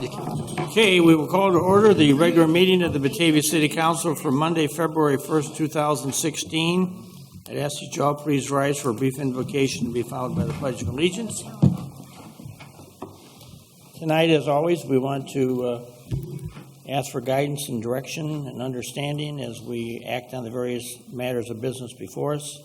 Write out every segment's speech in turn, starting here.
Okay, we will call to order the regular meeting of the Batavia City Council for Monday, February 1st, 2016. I'd ask that you all please rise for a brief invocation to be followed by the Pledge of Allegiance. Tonight, as always, we want to ask for guidance and direction and understanding as we act on the various matters of business before us.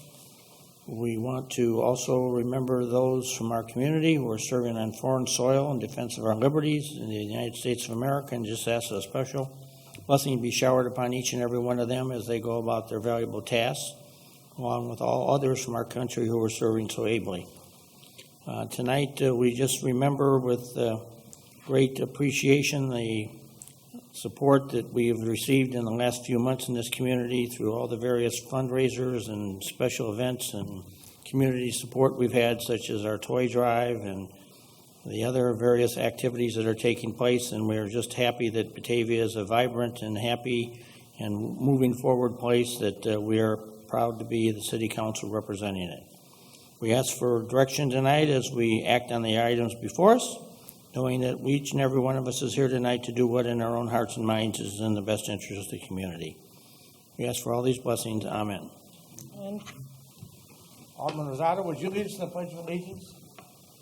We want to also remember those from our community who are serving on foreign soil in defense of our liberties in the United States of America, and just ask that a special blessing be showered upon each and every one of them as they go about their valuable tasks, along with all others from our country who are serving so ably. Tonight, we just remember with great appreciation the support that we have received in the last few months in this community through all the various fundraisers and special events and community support we've had, such as our toy drive and the other various activities that are taking place. And we're just happy that Batavia is a vibrant and happy and moving forward place, that we are proud to be the City Council representing it. We ask for direction tonight as we act on the items before us, knowing that each and every one of us is here tonight to do what in our own hearts and minds is in the best interest of the community. We ask for all these blessings. Amen. Amen. Alderman Rosado, would you lead us in the Pledge of Allegiance?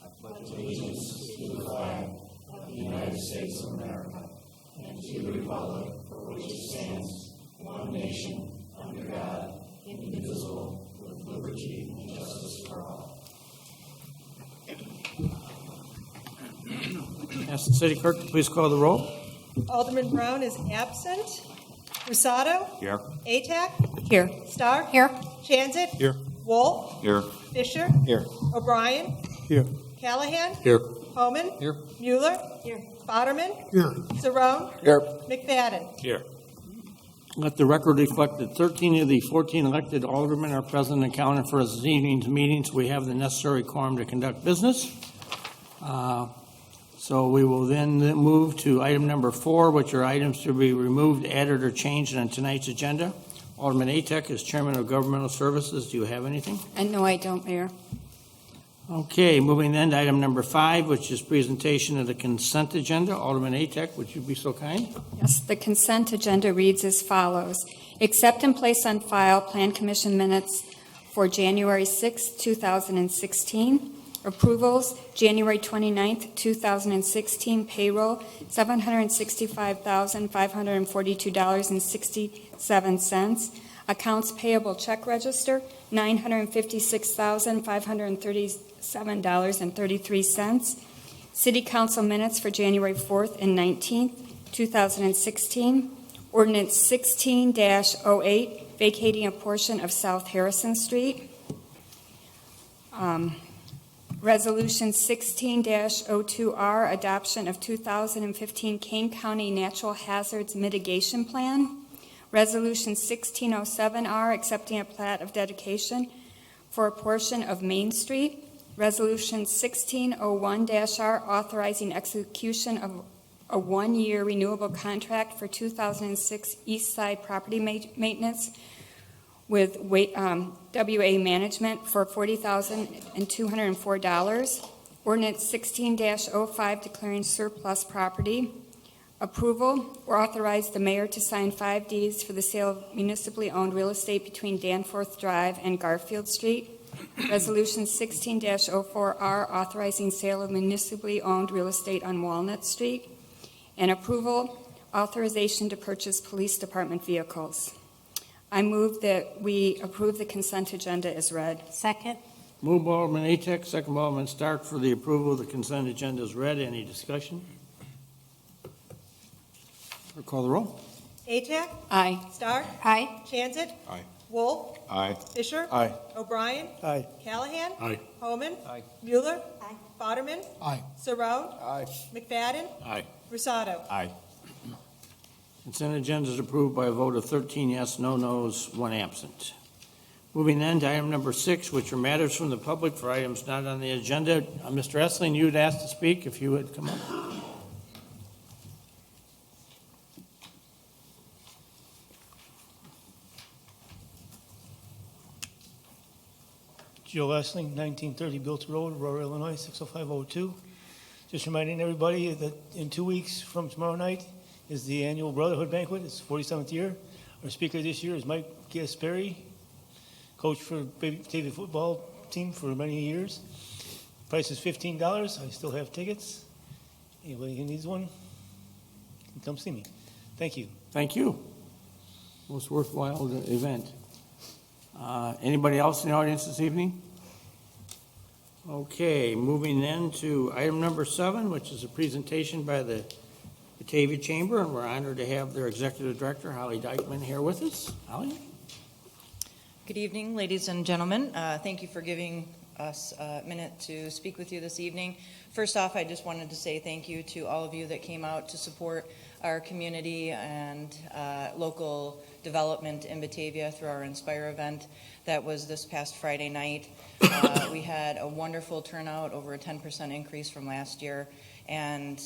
I pledge allegiance to the flag of the United States of America and to the republic for which it stands, one nation, under God, indivisible, with liberty and justice for all. Ask the City Clerk to please call the roll. Alderman Brown is absent. Rosado? Here. Atack? Here. Stark? Here. Chanzit? Here. Wolf? Here. Fisher? Here. O'Brien? Here. Callahan? Here. Homan? Here. Mueller? Here. Boderman? Here. Cerrone? Here. McFadden? Here. Let the record reflect that 13 of the 14 elected aldermen are present and accounted for this evening's meeting, so we have the necessary quorum to conduct business. So we will then move to item number 4, which are items to be removed, added, or changed on tonight's agenda. Alderman Atack, as Chairman of Governmental Services, do you have anything? No, I don't, Mayor. Okay, moving then to item number 5, which is presentation of the consent agenda. Alderman Atack, would you be so kind? Yes, the consent agenda reads as follows. Accept and place on file Plan Commission minutes for January 6, 2016. Approvals, January 29th, 2016, payroll, $765,542.67. Accounts payable check register, $956,537.33. City Council minutes for January 4th and 19th, 2016. Ordinance 16-08, vacating a portion of South Harrison Street. Resolution 16-02R, adoption of 2015 Kane County Natural Hazards Mitigation Plan. Resolution 1607R, accepting a plat of dedication for a portion of Main Street. Resolution 1601-R, authorizing execution of a one-year renewable contract for 2006 East Side property maintenance with WA Management for $40,204. Ordinance 16-05, declaring surplus property. Approval, or authorize the mayor to sign 5 deeds for the sale of municipally owned real estate between Danforth Drive and Garfield Street. Resolution 16-04R, authorizing sale of municipally owned real estate on Walnut Street. And approval, authorization to purchase police department vehicles. I move that we approve the consent agenda as read. Second. Move by Alderman Atack, second by Alderman Stark for the approval of the consent agenda as read. Any discussion? Call the roll. Atack? Aye. Stark? Aye. Chanzit? Aye. Wolf? Aye. Fisher? Aye. O'Brien? Aye. Callahan? Aye. Homan? Aye. Mueller? Aye. Boderman? Aye. Cerrone? Aye. McFadden? Aye. Rosado? Aye. Consent agenda is approved by a vote of 13 yes, no nos, 1 absent. Moving then to item number 6, which are matters from the public for items not on the agenda. Mr. Essling, you had asked to speak, if you would come up. Joe Essling, 1930 Built Road, Aurora, Illinois, 60502. Just reminding everybody that in 2 weeks from tomorrow night is the annual Brotherhood Banquet. It's 47th year. Our speaker this year is Mike Gasperi, coach for Batavia football team for many years. Price is $15. I still have tickets. Anybody who needs one, can come see me. Thank you. Thank you. Most worthwhile event. Anybody else in the audience this evening? Okay, moving then to item number 7, which is a presentation by the Batavia Chamber, and we're honored to have their Executive Director, Holly Dykeman, here with us. Holly? Good evening, ladies and gentlemen. Thank you for giving us a minute to speak with you this evening. First off, I just wanted to say thank you to all of you that came out to support our community and local development in Batavia through our Inspire event that was this past Friday night. We had a wonderful turnout, over a 10% increase from last year, and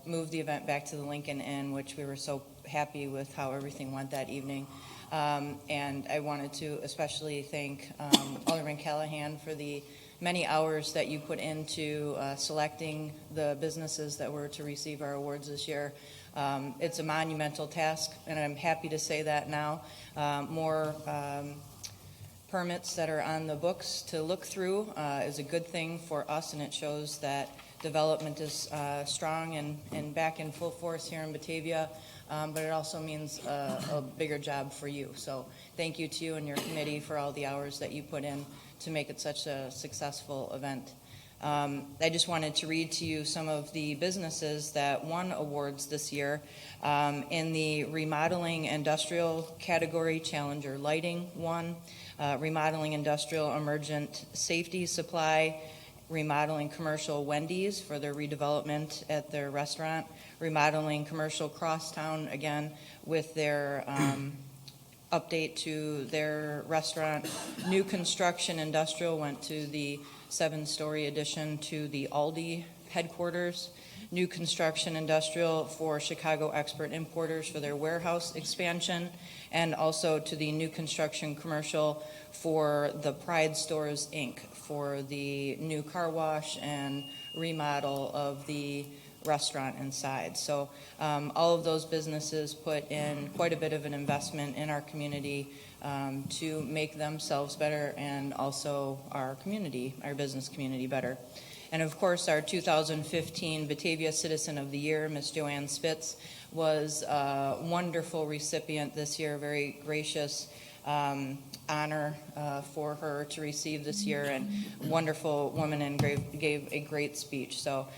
moved the event back to the Lincoln Inn, which we were so happy with how everything went that evening. And I wanted to especially thank Alderman Callahan for the many hours that you put into selecting the businesses that were to receive our awards this year. It's a monumental task, and I'm happy to say that now. More permits that are on the books to look through is a good thing for us, and it shows that development is strong and back in full force here in Batavia. But it also means a bigger job for you. So thank you to you and your committee for all the hours that you put in to make it such a successful event. I just wanted to read to you some of the businesses that won awards this year. In the remodeling industrial category, Challenger Lighting won. Remodeling industrial emergent safety supply. Remodeling commercial Wendy's for their redevelopment at their restaurant. Remodeling commercial Crosstown, again, with their update to their restaurant. New construction industrial went to the 7-story addition to the Aldi headquarters. New construction industrial for Chicago Expert Importers for their warehouse expansion, and also to the new construction commercial for the Pride Stores, Inc., for the new car wash and remodel of the restaurant inside. So all of those businesses put in quite a bit of an investment in our community to make themselves better and also our community, our business community, better. And of course, our 2015 Batavia Citizen of the Year, Ms. Joanne Spitz, was a wonderful recipient this year, very gracious honor for her to receive this year, and wonderful woman, and gave a great speech. So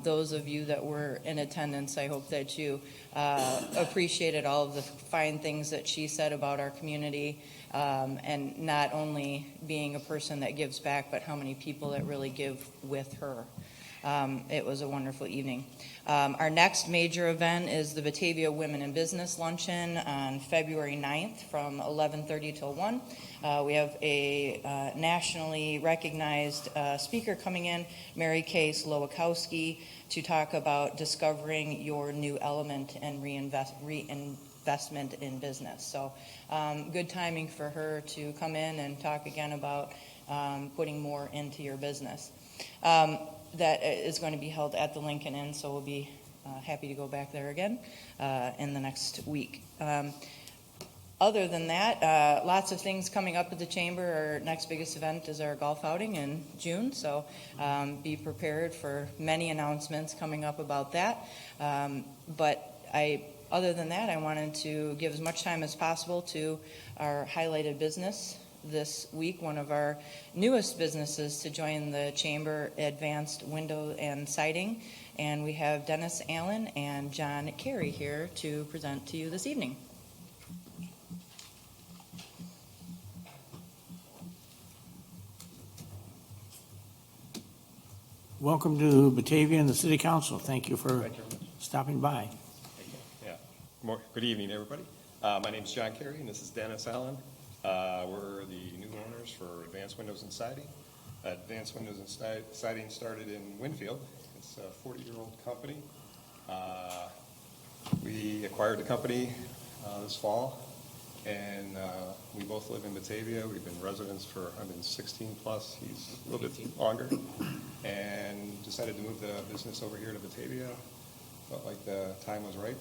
those of you that were in attendance, I hope that you appreciated all of the fine things that she said about our community, and not only being a person that gives back, but how many people that really give with her. It was a wonderful evening. Our next major event is the Batavia Women in Business Luncheon on February 9th from 11:30 till 1. We have a nationally recognized speaker coming in, Mary Kay Slowakowski, to talk about discovering your new element and reinvestment in business. So good timing for her to come in and talk again about putting more into your business. That is going to be held at the Lincoln Inn, so we'll be happy to go back there again in the next week. Other than that, lots of things coming up at the Chamber. Our next biggest event is our golf outing in June, so be prepared for many announcements coming up about that. Other than that, I wanted to give as much time as possible to our highlighted business this week. One of our newest businesses to join the Chamber, Advanced Window and Siding, and we have Dennis Allen and John Carey here to present to you this evening. Welcome to Batavia and the City Council. Thank you for stopping by. Yeah. Good evening, everybody. My name is John Carey, and this is Dennis Allen. We're the new owners for Advanced Windows and Siding. Advanced Windows and Siding started in Winfield. It's a 40-year-old company. We acquired the company this fall, and we both live in Batavia. We've been residents for, I've been 16 plus, he's a little bit longer, and decided to move the business over here to Batavia. Felt like the time was right,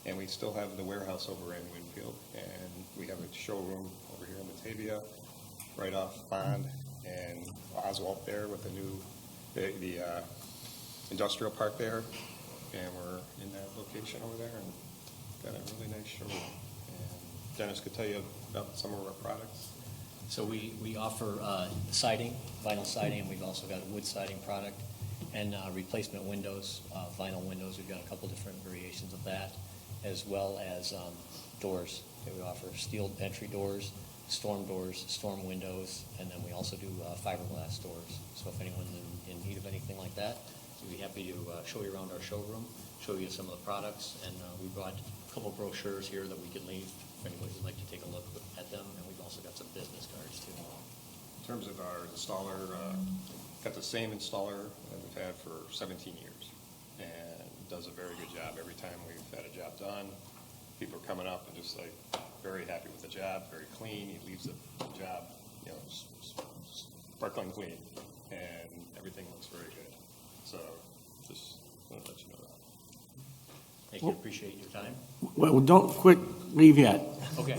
and we still have the warehouse over in Winfield, and we have a showroom over here in Batavia, right off Bond, and Oswald there with the new, the industrial park there, and we're in that location over there, and got a really nice showroom. And Dennis could tell you about some of our products. So we offer siding, vinyl siding, and we've also got a wood siding product, and replacement windows, vinyl windows. We've got a couple different variations of that, as well as doors. Okay, we offer steel entry doors, storm windows, and then we also do fiberglass doors. So if anyone's in need of anything like that, we'd be happy to show you around our showroom, show you some of the products, and we brought a couple brochures here that we could leave if anybody would like to take a look at them, and we've also got some business cards too. In terms of our installer, got the same installer that we've had for 17 years, and does a very good job. Every time we've had a job done, people are coming up and just like very happy with the job, very clean. He leaves the job, you know, sparkling clean, and everything looks very good. So just want to let you know that. Thank you, appreciate your time. Well, don't leave yet. Okay.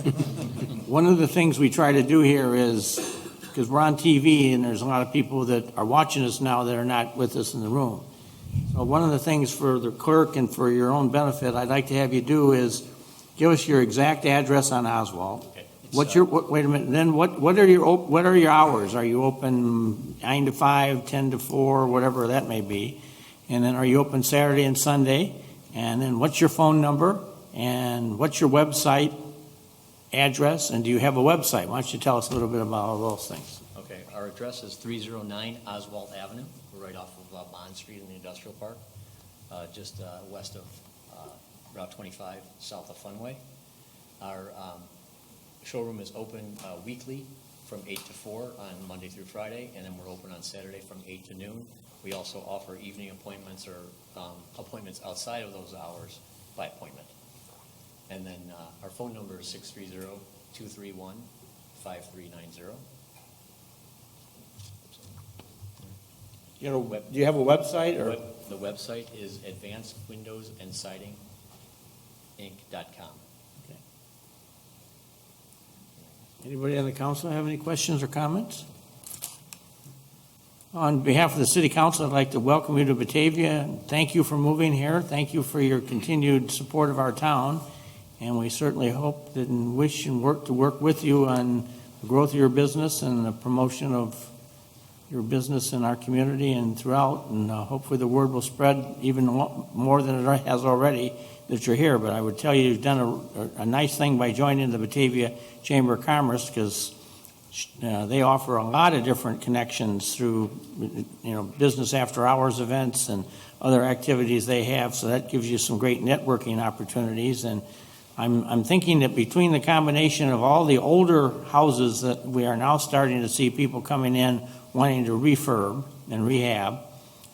One of the things we try to do here is, because we're on TV and there's a lot of people that are watching us now that are not with us in the room. So one of the things for the clerk and for your own benefit, I'd like to have you do is give us your exact address on Oswald. Okay. What's your, wait a minute, then what are your hours? Are you open 9 to 5, 10 to 4, whatever that may be? And then are you open Saturday and Sunday? And then what's your phone number? And what's your website address? And do you have a website? Why don't you tell us a little bit about all those things? Okay, our address is 309 Oswald Avenue. We're right off of Bond Street in the Industrial Park, just west of Route 25, south of Funway. Our showroom is open weekly from 8 to 4 on Monday through Friday, and then we're open on Saturday from 8 to noon. We also offer evening appointments or appointments outside of those hours by appointment. And then our phone number is 630-231-5390. Do you have a website? Or? The website is advancedwindowsandsidinginc.com. Okay. Anybody on the council have any questions or comments? On behalf of the City Council, I'd like to welcome you to Batavia. Thank you for moving here. Thank you for your continued support of our town. And we certainly hope that and wish and work to work with you on the growth of your business and the promotion of your business in our community and throughout. And hopefully the word will spread even more than it has already that you're here. But I would tell you, you've done a nice thing by joining the Batavia Chamber of Commerce, because they offer a lot of different connections through, business after hours events and other activities they have. So that gives you some great networking opportunities. And I'm thinking that between the combination of all the older houses that we are now starting to see people coming in wanting to refurb and rehab,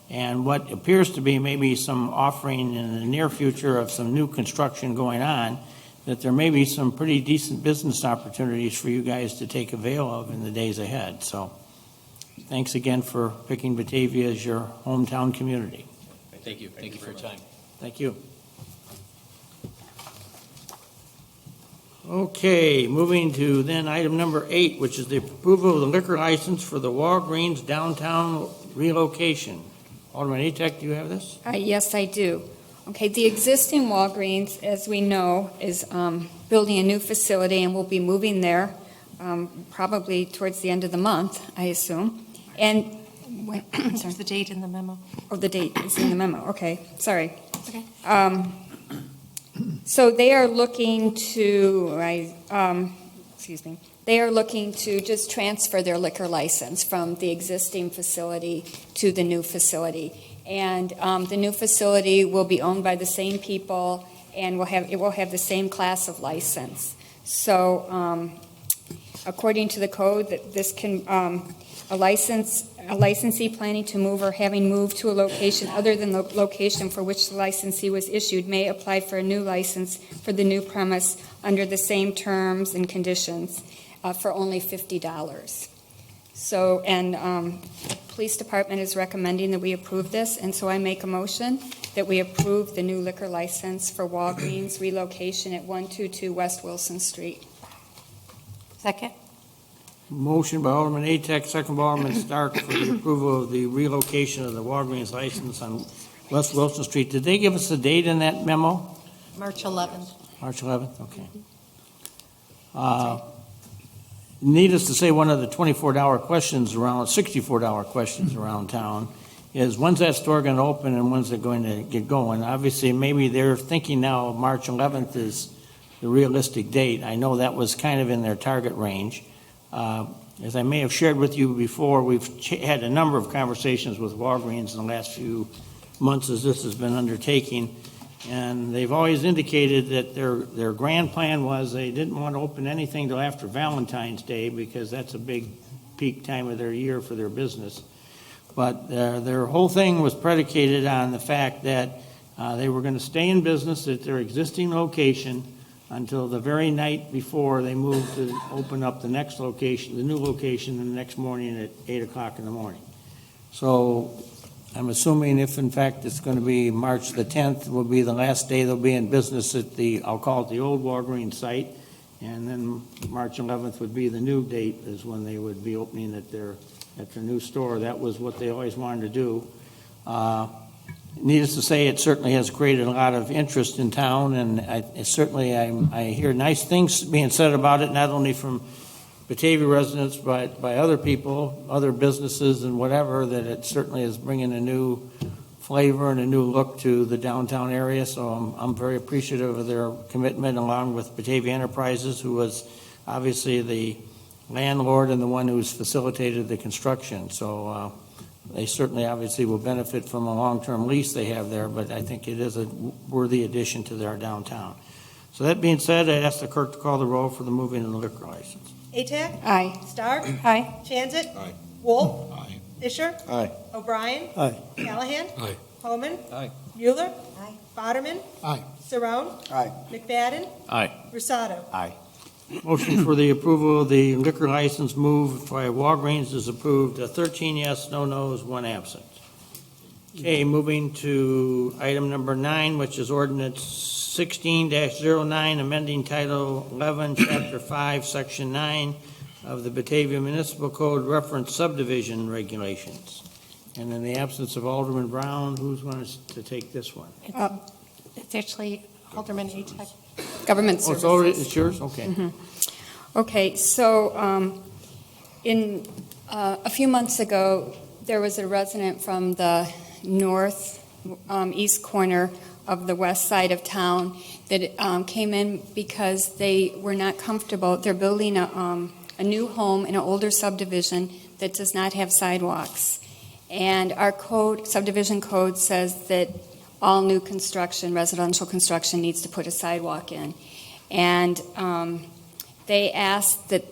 and what appears to be maybe some offering in the near future of some new construction going on, that there may be some pretty decent business opportunities for you guys to take avail of in the days ahead. So thanks again for picking Batavia as your hometown community. Thank you. Thank you for your time. Thank you. Okay, moving to then item number 8, which is the approval of the liquor license for the Walgreens downtown relocation. Alderman Atek, do you have this? Yes, I do. Okay, the existing Walgreens, as we know, is building a new facility, and we'll be moving there probably towards the end of the month, I assume. And There's the date in the memo. oh, the date is in the memo. Okay, sorry. Okay. So they are looking to, they are looking to just transfer their liquor license from the existing facility to the new facility. And the new facility will be owned by the same people, and it will have the same class of license. So according to the code, that this can A licensee planning to move or having moved to a location other than the location for which the licensee was issued may apply for a new license for the new premise under the same terms and conditions for only $50. So, and the police department is recommending that we approve this, and so I make a motion that we approve the new liquor license for Walgreens relocation at 122 West Wilson Street. Second? Motion by Alderman Atek, second by Alderman Stark for the approval of the relocation of the Walgreens license on West Wilson Street. Did they give us a date in that memo? March 11th. March 11th, okay. Needless to say, one of the $24 questions around, $64 questions around town is, when's that store going to open and when's it going to get going? Obviously, maybe they're thinking now March 11th is the realistic date. I know that was kind of in their target range. As I may have shared with you before, we've had a number of conversations with Walgreens in the last few months as this has been undertaking, and they've always indicated that their grand plan was they didn't want to open anything till after Valentine's Day because that's a big peak time of their year for their business. But their whole thing was predicated on the fact that they were going to stay in business at their existing location until the very night before they moved to open up the next location, the new location, the next morning at 8 o'clock in the morning. So I'm assuming if in fact it's going to be March the 10th will be the last day they'll be in business at the, I'll call it the old Walgreens site, and then March 11th would be the new date is when they would be opening at their new store. That was what they always wanted to do. Needless to say, it certainly has created a lot of interest in town, and I hear nice things being said about it, not only from Batavia residents, but by other people, other businesses and whatever, that it certainly is bringing a new flavor and a new look to the downtown area. So I'm very appreciative of their commitment, along with Batavia Enterprises, who was obviously the landlord and the one who's facilitated the construction. So they certainly obviously will benefit from a long-term lease they have there, but I think it is a worthy addition to their downtown. So that being said, I ask the clerk to call the roll for the moving of the liquor license. Atak? Aye. Stark? Aye. Transit? Aye. Wolf? Aye. Fisher? Aye. O'Brien? Aye. Callahan? Aye. Holman? Aye. Mueller? Aye. Boderman? Aye. Surratt? Aye. McFadden? Aye. Rusado? Aye. Motion for the approval of the liquor license moved by Walgreens is approved. 13 yes, no no's, 1 absent. Okay, moving to item number 9, which is ordinance 16-09, amending Title 11, Chapter 5, Section 9 of the Batavia Municipal Code, reference subdivision regulations. And in the absence of Alderman Brown, who's going to take this one? It's actually Alderman Atek. Government Oh, services. it's already, it's yours? Okay. Okay, so in a few months ago, there was a resident from the north east corner of the west side of town that came in because they were not comfortable. They're building a new home in an older subdivision that does not have sidewalks. And our code, subdivision code, says that all new construction, residential construction, needs to put a sidewalk in. And they asked that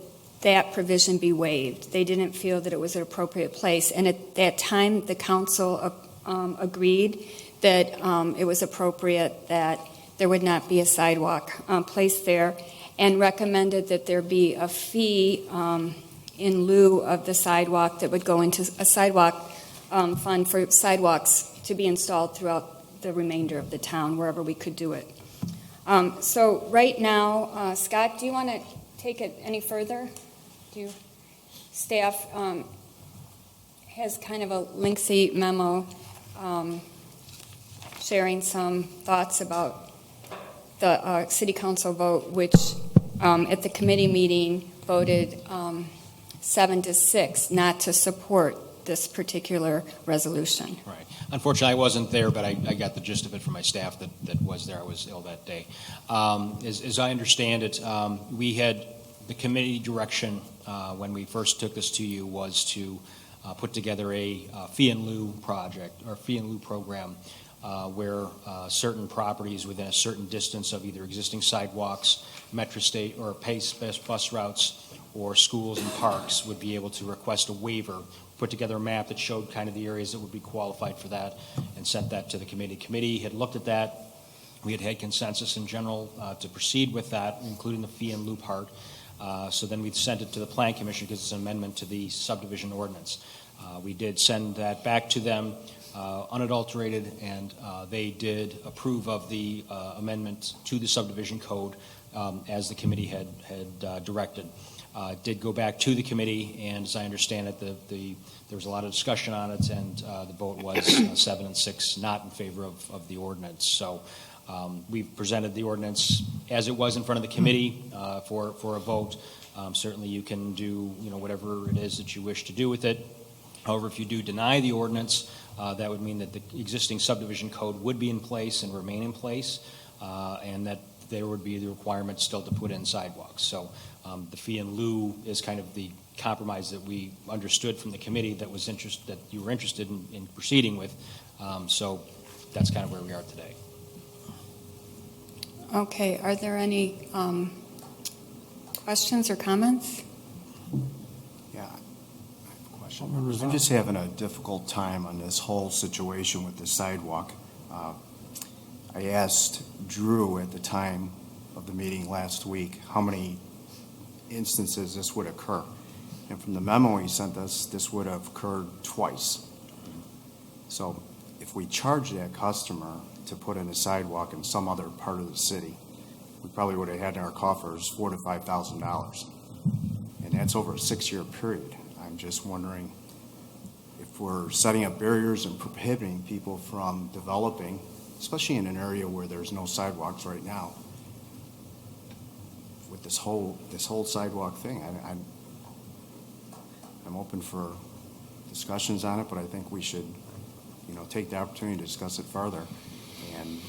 that provision be waived. They didn't feel that it was an appropriate place. And at that time, the council agreed that it was appropriate that there would not be a sidewalk placed there, and recommended that there be a fee in lieu of the sidewalk that would go into a sidewalk fund for sidewalks to be installed throughout the remainder of the town, wherever we could do it. So right now, Scott, do you want to take it any further? Staff has kind of a lengthy memo sharing some thoughts about the city council vote, which at the committee meeting voted 7-6 not to support this particular resolution. Right. Unfortunately, I wasn't there, but I got the gist of it from my staff that was there. I was ill that day. As I understand it, we had the committee direction when we first took this to you was to put together a fee in lieu project or fee in lieu program where certain properties within a certain distance of either existing sidewalks, metro state or pace bus routes, or schools and parks would be able to request a waiver, put together a map that showed kind of the areas that would be qualified for that, and sent that to the committee. Committee had looked at that. We had had consensus in general to proceed with that, including the fee and lieu part. So then we sent it to the Plan Commission because it's an amendment to the subdivision ordinance. We did send that back to them unadulterated, and they did approve of the amendment to the subdivision code as the committee had directed. It did go back to the committee, and as I understand it, there was a lot of discussion on it, and the vote was 7-6 not in favor of the ordinance. So we've presented the ordinance as it was in front of the committee for a vote. Certainly you can do whatever it is that you wish to do with it. However, if you do deny the ordinance, that would mean that the existing subdivision code would be in place and remain in place, and that there would be the requirement still to put in sidewalks. So the fee in lieu is kind of the compromise that we understood from the committee that you were interested in proceeding with. So that's kind of where we are today. Okay, are there any questions or comments? Yeah, I have a question. I'm just having a difficult time on this whole situation with the sidewalk. I asked Drew at the time of the meeting last week how many instances this would occur. And from the memo he sent us, this would have occurred twice. So if we charge that customer to put in a sidewalk in some other part of the city, we probably would have had in our coffers $4,000 to $5,000. And that's over a 6-year period. I'm just wondering if we're setting up barriers and prohibiting people from developing, especially in an area where there's no sidewalks right now, with this whole sidewalk thing. I'm open for discussions on it, but I think we should, take the opportunity to discuss it further and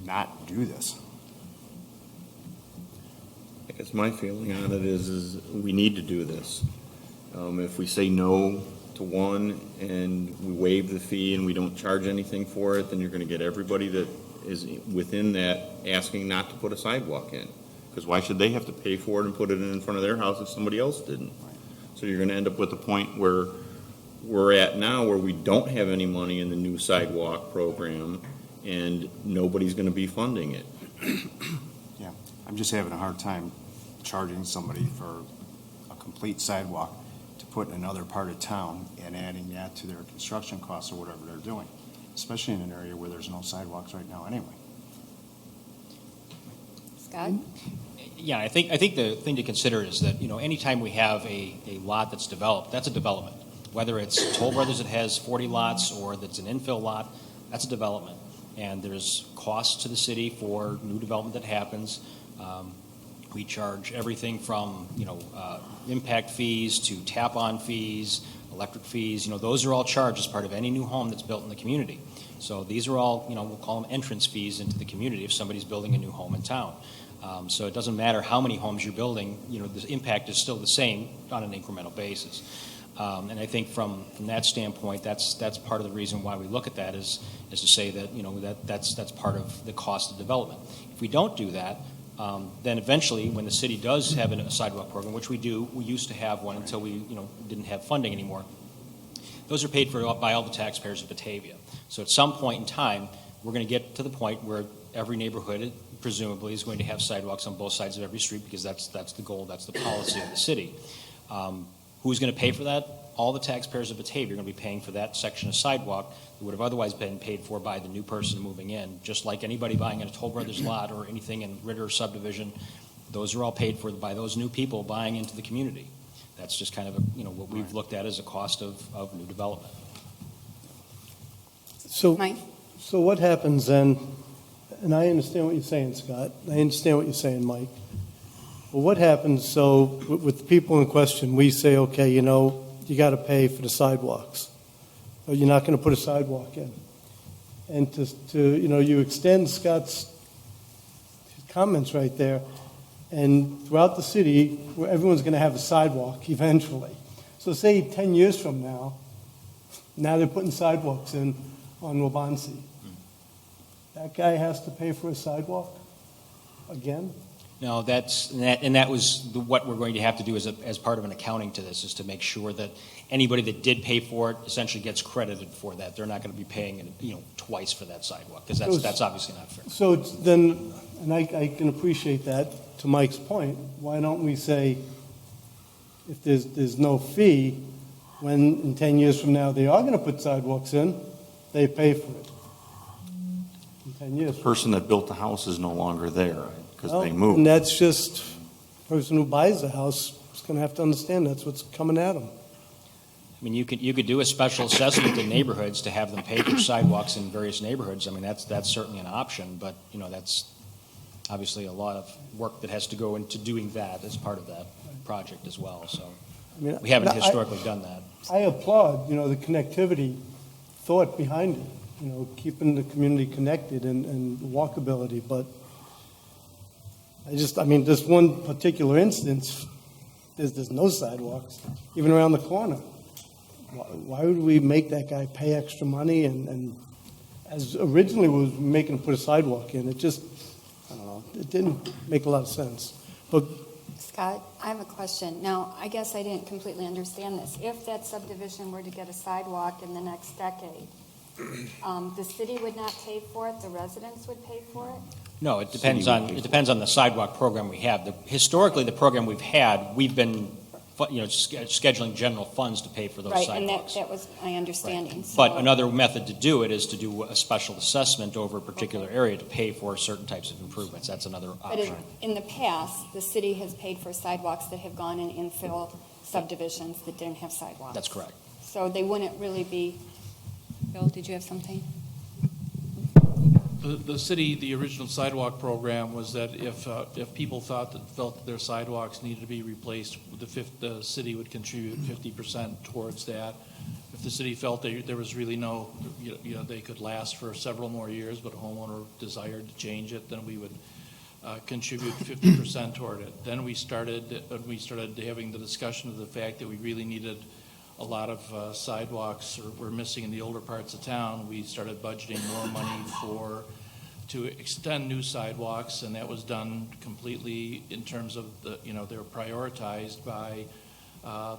not do this. I guess my feeling on it is we need to do this. If we say no to one and we waive the fee and we don't charge anything for it, then you're going to get everybody that is within that asking not to put a sidewalk in. Because why should they have to pay for it and put it in front of their house if somebody else didn't? So you're going to end up with the point where we're at now, where we don't have any money in the new sidewalk program and nobody's going to be funding it. Yeah, I'm just having a hard time charging somebody for a complete sidewalk to put in another part of town and adding that to their construction costs or whatever they're doing, especially in an area where there's no sidewalks right now anyway. Scott? Yeah, I think the thing to consider is that, anytime we have a lot that's developed, that's a development. Whether it's Toll Brothers that has 40 lots or that's an infill lot, that's a development. And there's costs to the city for new development that happens. We charge everything from, impact fees to tap-on fees, electric fees. Those are all charged as part of any new home that's built in the community. So these are all, we'll call them entrance fees into the community if somebody's building a new home in town. So it doesn't matter how many homes you're building, the impact is still the same on an incremental basis. And I think from that standpoint, that's part of the reason why we look at that is to say that, that's part of the cost of development. If we don't do that, then eventually when the city does have a sidewalk program, which we do, we used to have one until we didn't have funding anymore, those are paid for by all the taxpayers of Batavia. So at some point in time, we're going to get to the point where every neighborhood presumably is going to have sidewalks on both sides of every street because that's the goal, that's the policy of the city. Who's going to pay for that? All the taxpayers of Batavia are going to be paying for that section of sidewalk that would have otherwise been paid for by the new person moving in. Just like anybody buying a Toll Brothers lot or anything in Ritter subdivision, those are all paid for by those new people buying into the community. That's just kind of what we've looked at as a cost of new development. Mike? So what happens then, and I understand what you're saying, Scott, I understand what you're saying, Mike, but what happens, so with the people in question, we say, okay, you got to pay for the sidewalks, or you're not going to put a sidewalk in. And you extend Scott's comments right there, and throughout the city, where everyone's going to have a sidewalk eventually. So say 10 years from now they're putting sidewalks in on Waubonsee. That guy has to pay for a sidewalk again? No, that was what we're going to have to do as part of an accounting to this, is to make sure that anybody that did pay for it essentially gets credited for that. They're not going to be paying, twice for that sidewalk, because that's obviously not fair. So then, and I can appreciate that, to Mike's point, why don't we say, if there's no fee, when in 10 years from now they are going to put sidewalks in, they pay for it? In 10 years. The person that built the house is no longer there because Well, they moved. And that's just, the person who buys the house is going to have to understand that's what's coming at them. I mean, you could do a special assessment in neighborhoods to have them pay for sidewalks in various neighborhoods. I mean, that's certainly an option, but, that's obviously a lot of work that has to go into doing that as part of that project as well, so I mean, we haven't I- historically done that. I applaud, the connectivity thought behind it, keeping the community connected and walkability, but this one particular instance, there's no sidewalks, even around the corner. Why would we make that guy pay extra money and as originally we was making him put a sidewalk in, it just, I don't know, it didn't make a lot of sense. But Scott, I have a question. Now, I guess I didn't completely understand this. If that subdivision were to get a sidewalk in the next decade, the city would not pay for it, the residents would pay for it? No, it depends on the sidewalk program we have. Historically, the program we've had, we've been, scheduling general funds to pay for those Right, and sidewalks. that was my understanding. But So- another method to do it is to do a special assessment over a particular area to pay for certain types of improvements. That's another But option. in the past, the city has paid for sidewalks that have gone in infill subdivisions that didn't have sidewalks. That's correct. So they wouldn't really be, Bill, did you have something? The city, the original sidewalk program was that if people felt that their sidewalks needed to be replaced, the city would contribute 50% towards that. If the city felt there was really no, they could last for several more years, but a homeowner desired to change it, then we would contribute 50% toward it. Then we started having the discussion of the fact that we really needed a lot of sidewalks were missing in the older parts of town. We started budgeting more money to extend new sidewalks, and that was done completely in terms of they were prioritized by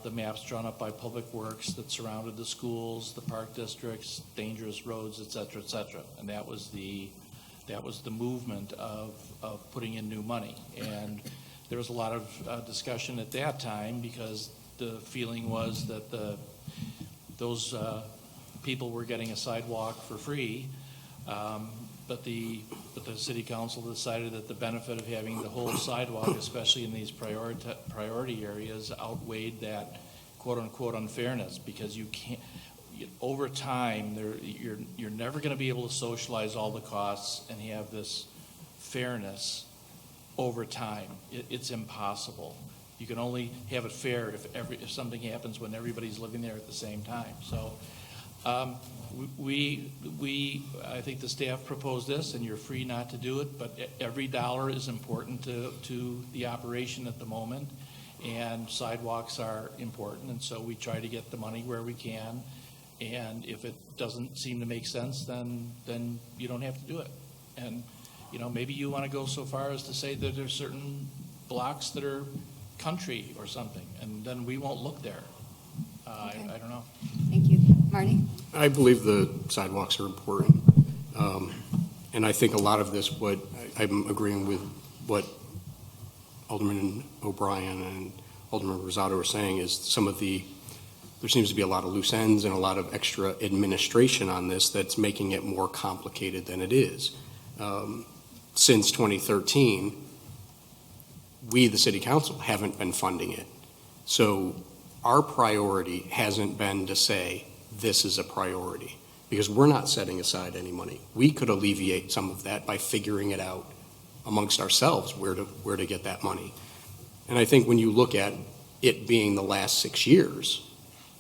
the maps drawn up by Public Works that surrounded the schools, the park districts, dangerous roads, et cetera, et cetera. And that was the movement of putting in new money. And there was a lot of discussion at that time because the feeling was that those people were getting a sidewalk for free, but the city council decided that the benefit of having the whole sidewalk, especially in these priority areas, outweighed that quote-unquote unfairness, because you can't, over time, you're never going to be able to socialize all the costs and have this fairness over time. It's impossible. You can only have it fair if something happens when everybody's living there at the same time. So I think the staff proposed this, and you're free not to do it, but every dollar is important to the operation at the moment, and sidewalks are important, and so we try to get the money where we can, and if it doesn't seem to make sense, then you don't have to do it. And, maybe you want to go so far as to say that there's certain blocks that are country or something, and then we won't look there. Okay. I don't know. Thank you. Marty? I believe the sidewalks are important. And I think a lot of this, I'm agreeing with what Alderman O'Brien and Alderman Rosado are saying, is there seems to be a lot of loose ends and a lot of extra administration on this that's making it more complicated than it is. Since 2013, we, the city council, haven't been funding it. So our priority hasn't been to say this is a priority, because we're not setting aside any money. We could alleviate some of that by figuring it out amongst ourselves where to get that money. And I think when you look at it being the last 6 years,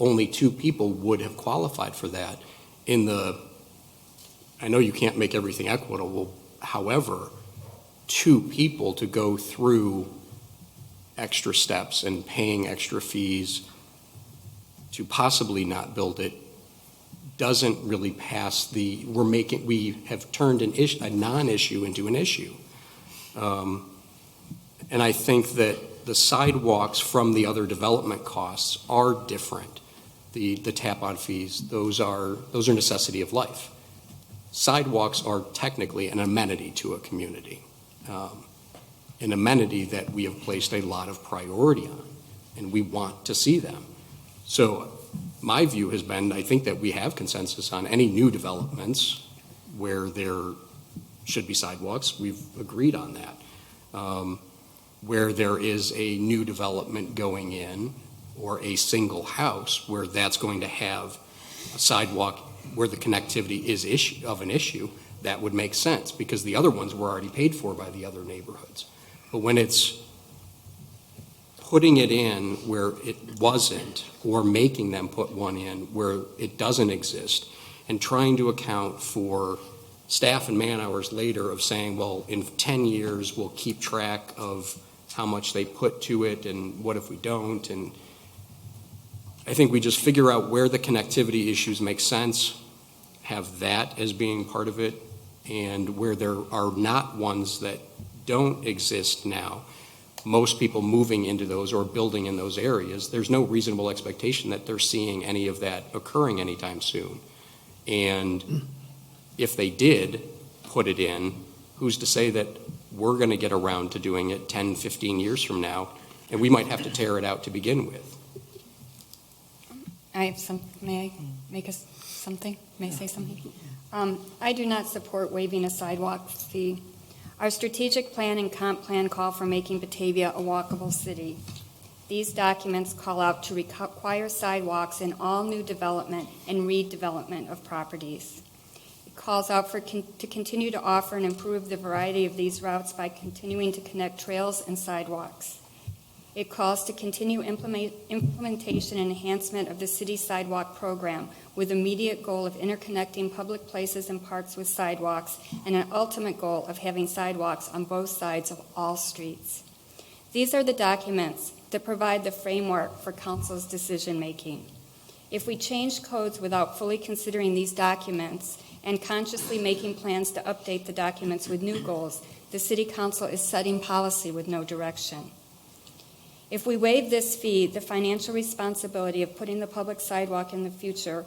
only 2 people would have qualified for that. I know you can't make everything equitable, however, 2 people to go through extra steps and paying extra fees to possibly not build it doesn't really pass we have turned a non-issue into an issue. And I think that the sidewalks from the other development costs are different. The tap-on fees, those are necessity of life. Sidewalks are technically an amenity to a community, an amenity that we have placed a lot of priority on, and we want to see them. So my view has been, I think that we have consensus on any new developments where there should be sidewalks. We've agreed on that. Where there is a new development going in or a single house where that's going to have a sidewalk where the connectivity is an issue, that would make sense because the other ones were already paid for by the other neighborhoods. But when it's putting it in where it wasn't or making them put one in where it doesn't exist and trying to account for staff and man hours later of saying, well, in 10 years, we'll keep track of how much they put to it and what if we don't. And I think we just figure out where the connectivity issues make sense, have that as being part of it, and where there are not ones that don't exist now, most people moving into those or building in those areas, there's no reasonable expectation that they're seeing any of that occurring anytime soon. And if they did put it in, who's to say that we're going to get around to doing it 10, 15 years from now, and we might have to tear it out to begin with. May I make something? May I say something? I do not support waiving a sidewalk fee. Our strategic plan and comp plan call for making Batavia a walkable city. These documents call out to require sidewalks in all new development and redevelopment of properties. It calls out to continue to offer and improve the variety of these routes by continuing to connect trails and sidewalks. It calls to continue implementation and enhancement of the city sidewalk program with immediate goal of interconnecting public places and parks with sidewalks and an ultimate goal of having sidewalks on both sides of all streets. These are the documents that provide the framework for council's decision-making. If we change codes without fully considering these documents and consciously making plans to update the documents with new goals, the city council is setting policy with no direction. If we waive this fee, the financial responsibility of putting the public sidewalk in the future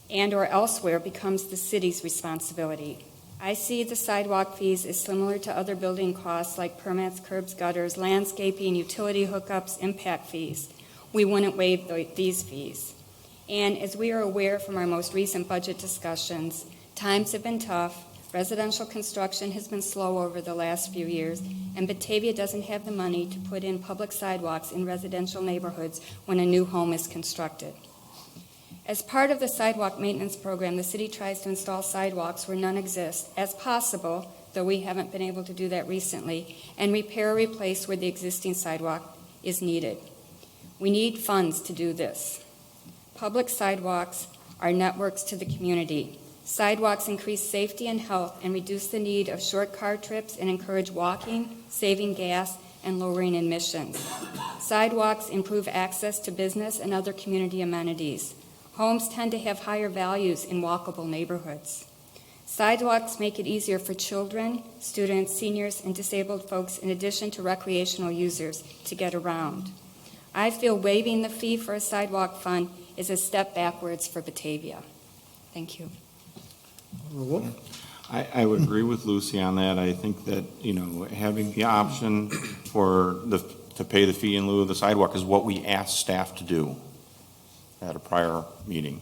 and or elsewhere becomes the city's responsibility. I see the sidewalk fees as similar to other building costs like permits, curbs, gutters, landscaping, utility hookups, impact fees. We wouldn't waive these fees. And as we are aware from our most recent budget discussions, times have been tough. Residential construction has been slow over the last few years, and Batavia doesn't have the money to put in public sidewalks in residential neighborhoods when a new home is constructed. As part of the sidewalk maintenance program, the city tries to install sidewalks where none exist, as possible, though we haven't been able to do that recently, and repair or replace where the existing sidewalk is needed. We need funds to do this. Public sidewalks are networks to the community. Sidewalks increase safety and health and reduce the need of short car trips and encourage walking, saving gas, and lowering emissions. Sidewalks improve access to business and other community amenities. Homes tend to have higher values in walkable neighborhoods. Sidewalks make it easier for children, students, seniors, and disabled folks, in addition to recreational users, to get around. I feel waiving the fee for a sidewalk fund is a step backwards for Batavia. Thank you. I would agree with Lucy on that. I think that, having the option to pay the fee in lieu of the sidewalk is what we asked staff to do at a prior meeting.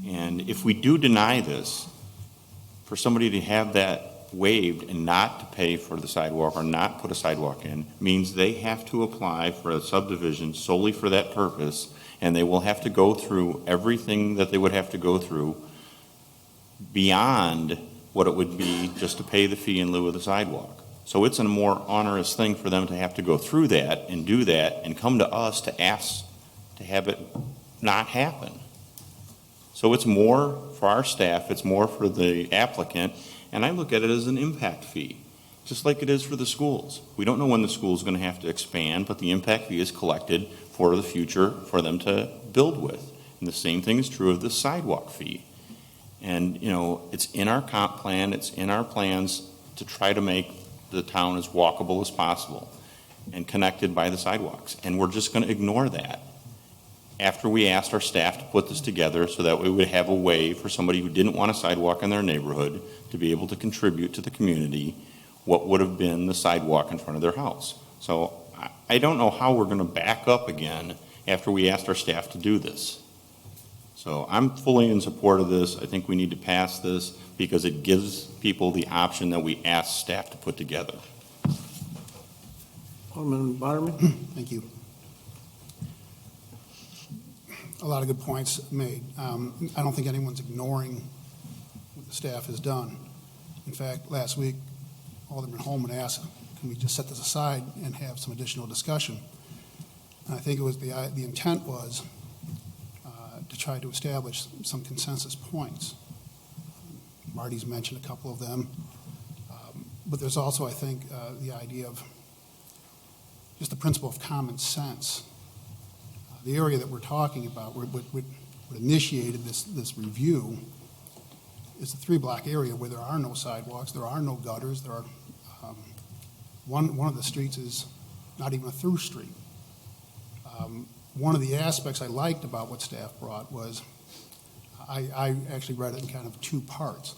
And if we do deny this, for somebody to have that waived and not to pay for the sidewalk or not put a sidewalk in means they have to apply for a subdivision solely for that purpose, and they will have to go through everything that they would have to go through beyond what it would be just to pay the fee in lieu of the sidewalk. So it's a more onerous thing for them to have to go through that and do that and come to us to ask to have it not happen. So it's more for our staff, it's more for the applicant, and I look at it as an impact fee, just like it is for the schools. We don't know when the school is going to have to expand, but the impact fee is collected for the future for them to build with. And the same thing is true of the sidewalk fee. And, it's in our comp plan, it's in our plans to try to make the town as walkable as possible. and connected by the sidewalks. And we're just going to ignore that. After we asked our staff to put this together so that we would have a way for somebody who didn't want a sidewalk in their neighborhood to be able to contribute to the community what would have been the sidewalk in front of their house. So I don't know how we're going to back up again after we asked our staff to do this. So I'm fully in support of this. I think we need to pass this because it gives people the option that we asked staff to put together. Alderman Waterman? Thank you. A lot of good points made. I don't think anyone's ignoring what the staff has done. In fact, last week, Alderman Holman asked, can we just set this aside and have some additional discussion? And I think it was the intent was to try to establish some consensus points. Marty's mentioned a couple of them. But there's also, I think, the idea of just the principle of common sense. The area that we're talking about, what initiated this review, is the 3-block area where there are no sidewalks, there are no gutters, there are one of the streets is not even a through street. One of the aspects I liked about what staff brought was I actually read it in kind of 2 parts,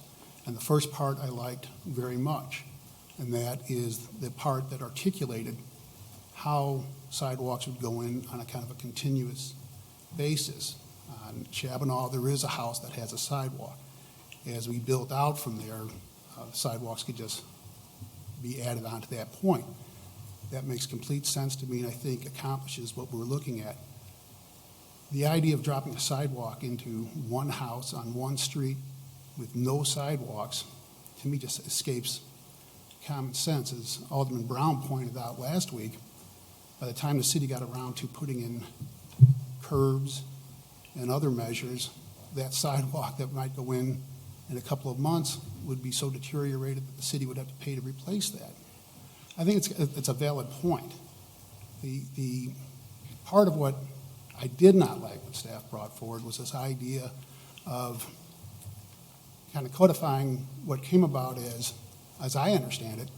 and the first part I liked very much, and that is the part that articulated how sidewalks would go in on a kind of a continuous basis. On Chabanaw, there is a house that has a sidewalk. As we built out from there, sidewalks could just be added on to that point. That makes complete sense to me, and I think accomplishes what we're looking at. The idea of dropping a sidewalk into one house on one street with no sidewalks, to me, just escapes common sense. As Alderman Brown pointed out last week, by the time the city got around to putting in curbs and other measures, that sidewalk that might go in a couple of months would be so deteriorated that the city would have to pay to replace that. I think it's a valid point. The part of what I did not like what staff brought forward was this idea of kind of codifying what came about as I understand it,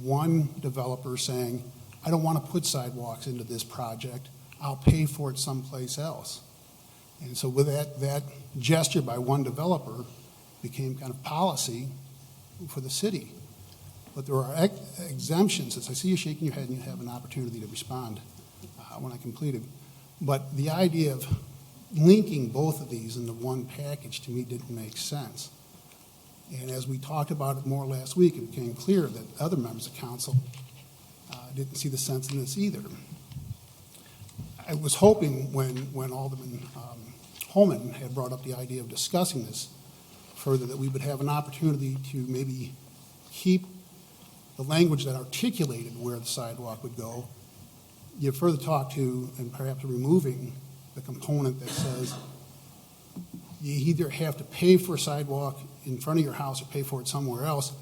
one developer saying, I don't want to put sidewalks into this project, I'll pay for it someplace else. And so with that gesture by one developer became kind of policy for the city. But there are exemptions. As I see you shaking your head and you have an opportunity to respond when I completed. But the idea of linking both of these into one package to me didn't make sense. And as we talked about it more last week, it became clear that other members of council didn't see the sense in this either. I was hoping when Alderman Holman had brought up the idea of discussing this further that we would have an opportunity to maybe keep the language that articulated where the sidewalk would go, give further talk to, and perhaps removing the component that says you either have to pay for a sidewalk in front of your house or pay for it somewhere else,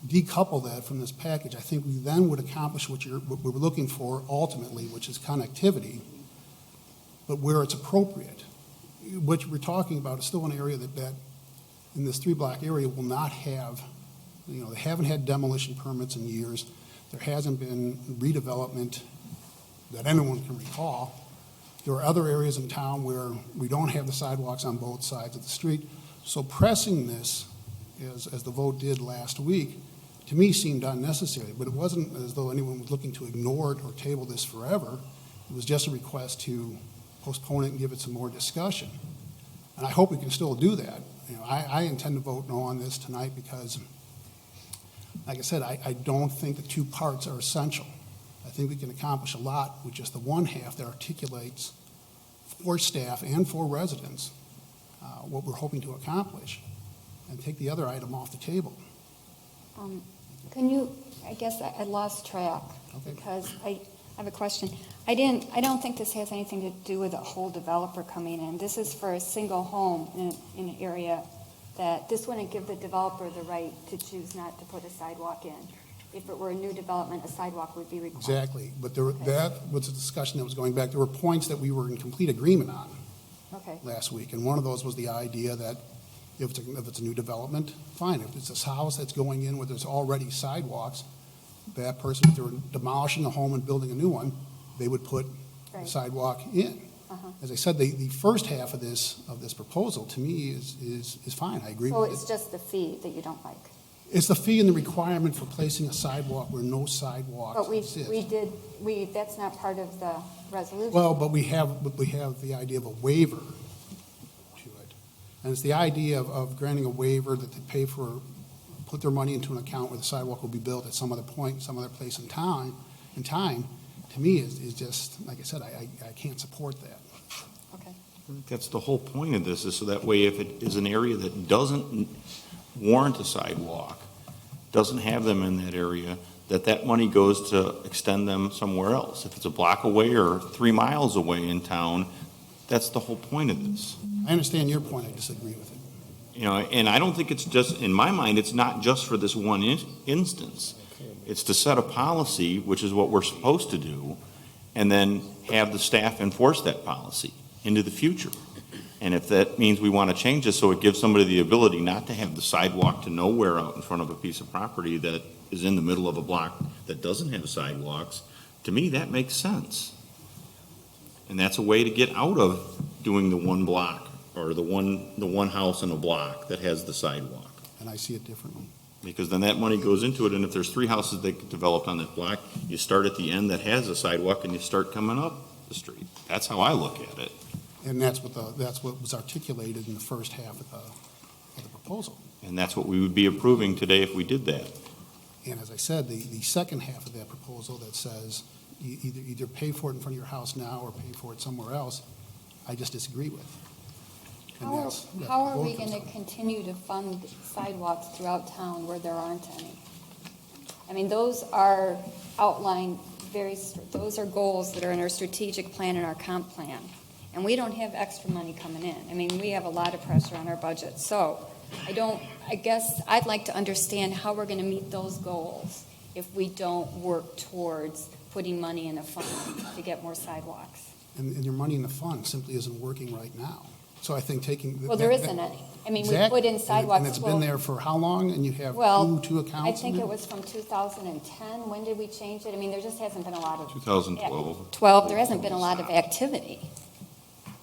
decouple that from this package. I think we then would accomplish what we're looking for ultimately, which is connectivity, but where it's appropriate. What we're talking about is still an area that in this 3-block area will not have, they haven't had demolition permits in years. There hasn't been redevelopment that anyone can recall. There are other areas in town where we don't have the sidewalks on both sides of the street. So pressing this, as the vote did last week, to me seemed unnecessary. But it wasn't as though anyone was looking to ignore it or table this forever. It was just a request to postpone it and give it some more discussion. And I hope we can still do that. I intend to vote no on this tonight because, like I said, I don't think the 2 parts are essential. I think we can accomplish a lot with just the one half that articulates for staff and for residents what we're hoping to accomplish, and take the other item off the table. I guess I lost track because I have a question. I don't think this has anything to do with a whole developer coming in. This is for a single home in an area that this wouldn't give the developer the right to choose not to put a sidewalk in. If it were a new development, a sidewalk would be required. Exactly, but that was a discussion that was going back. There were points that we were in complete agreement on last week, and one of those was the idea that if it's a new development, fine. If it's a house that's going in where there's already sidewalks, that person, if they were demolishing a home and building a new one, they would put the Right. sidewalk in. Uh-huh. As I said, the first half of this proposal, to me, is fine. I agree So with it's it. just the fee that you don't like? It's the fee and the requirement for placing a sidewalk where no sidewalks But exist. that's not part of the resolution. Well, but we have the idea of a waiver to it. And it's the idea of granting a waiver that they pay for, put their money into an account where the sidewalk will be built at some other point, some other place in time, to me is just, like I said, I can't support that. Okay. That's the whole point of this, is so that way if it is an area that doesn't warrant a sidewalk, doesn't have them in that area, that money goes to extend them somewhere else. If it's a block away or 3 miles away in town, that's the whole point of this. I understand your point, I disagree with it. You know, and I don't think it's just, in my mind, it's not just for this one instance. It's to set a policy, which is what we're supposed to do, and then have the staff enforce that policy into the future. And if that means we want to change this so it gives somebody the ability not to have the sidewalk to nowhere out in front of a piece of property that is in the middle of a block that doesn't have sidewalks, to me, that makes sense. And that's a way to get out of doing the one block or the one house in a block that has the sidewalk. And I see it differently. Because then that money goes into it, and if there's 3 houses that get developed on that block, you start at the end that has a sidewalk and you start coming up the street. That's how I look at it. And that's what was articulated in the first half of the proposal. And that's what we would be approving today if we did that. And as I said, the second half of that proposal that says you either pay for it in front of your house now or pay for it somewhere else, I just disagree with. And that's How are what we it going comes to down continue to fund sidewalks throughout town where there aren't any? I mean, those are outlined those are goals that are in our strategic plan and our comp plan. And we don't have extra money coming in. I mean, we have a lot of pressure on our budget. So I guess I'd like to understand how we're going to meet those goals if we don't work towards putting money in a fund to get more sidewalks. And your money in the fund simply isn't working right now. So I think taking. Well, there isn't any. I mean, we Exactly. put in sidewalks. And it's been there for how long? And you have Well, two accounts? I think in it there? was from 2010. When did we change it? I mean, there just hasn't been a lot of. 2012. There hasn't been a lot of activity.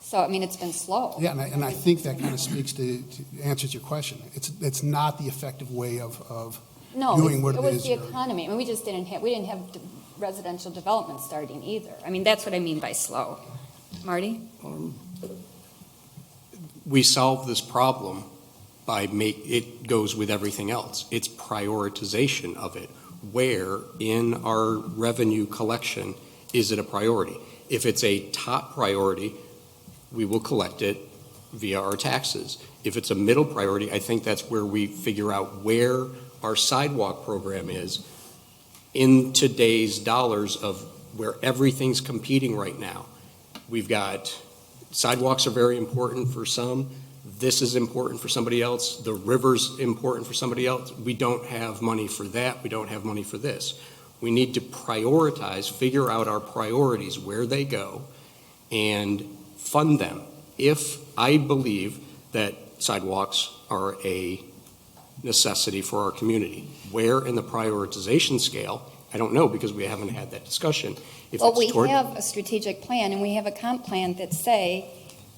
So, I mean, it's been slow. Yeah, and I think that kind of speaks to answers your question. It's not the effective way of No, doing what it it was is. the economy. I mean, we didn't have residential development starting either. I mean, that's what I mean by slow. Marty? We solve this problem by it goes with everything else. It's prioritization of it. Where in our revenue collection is it a priority? If it's a top priority, we will collect it via our taxes. If it's a middle priority, I think that's where we figure out where our sidewalk program is in today's dollars of where everything's competing right now. We've got sidewalks are very important for some. This is important for somebody else. The river's important for somebody else. We don't have money for that. We don't have money for this. We need to prioritize, figure out our priorities, where they go, and fund them. If I believe that sidewalks are a necessity for our community, where in the prioritization scale, I don't know because we haven't had that discussion. Well, we have a strategic plan and we have a comp plan that say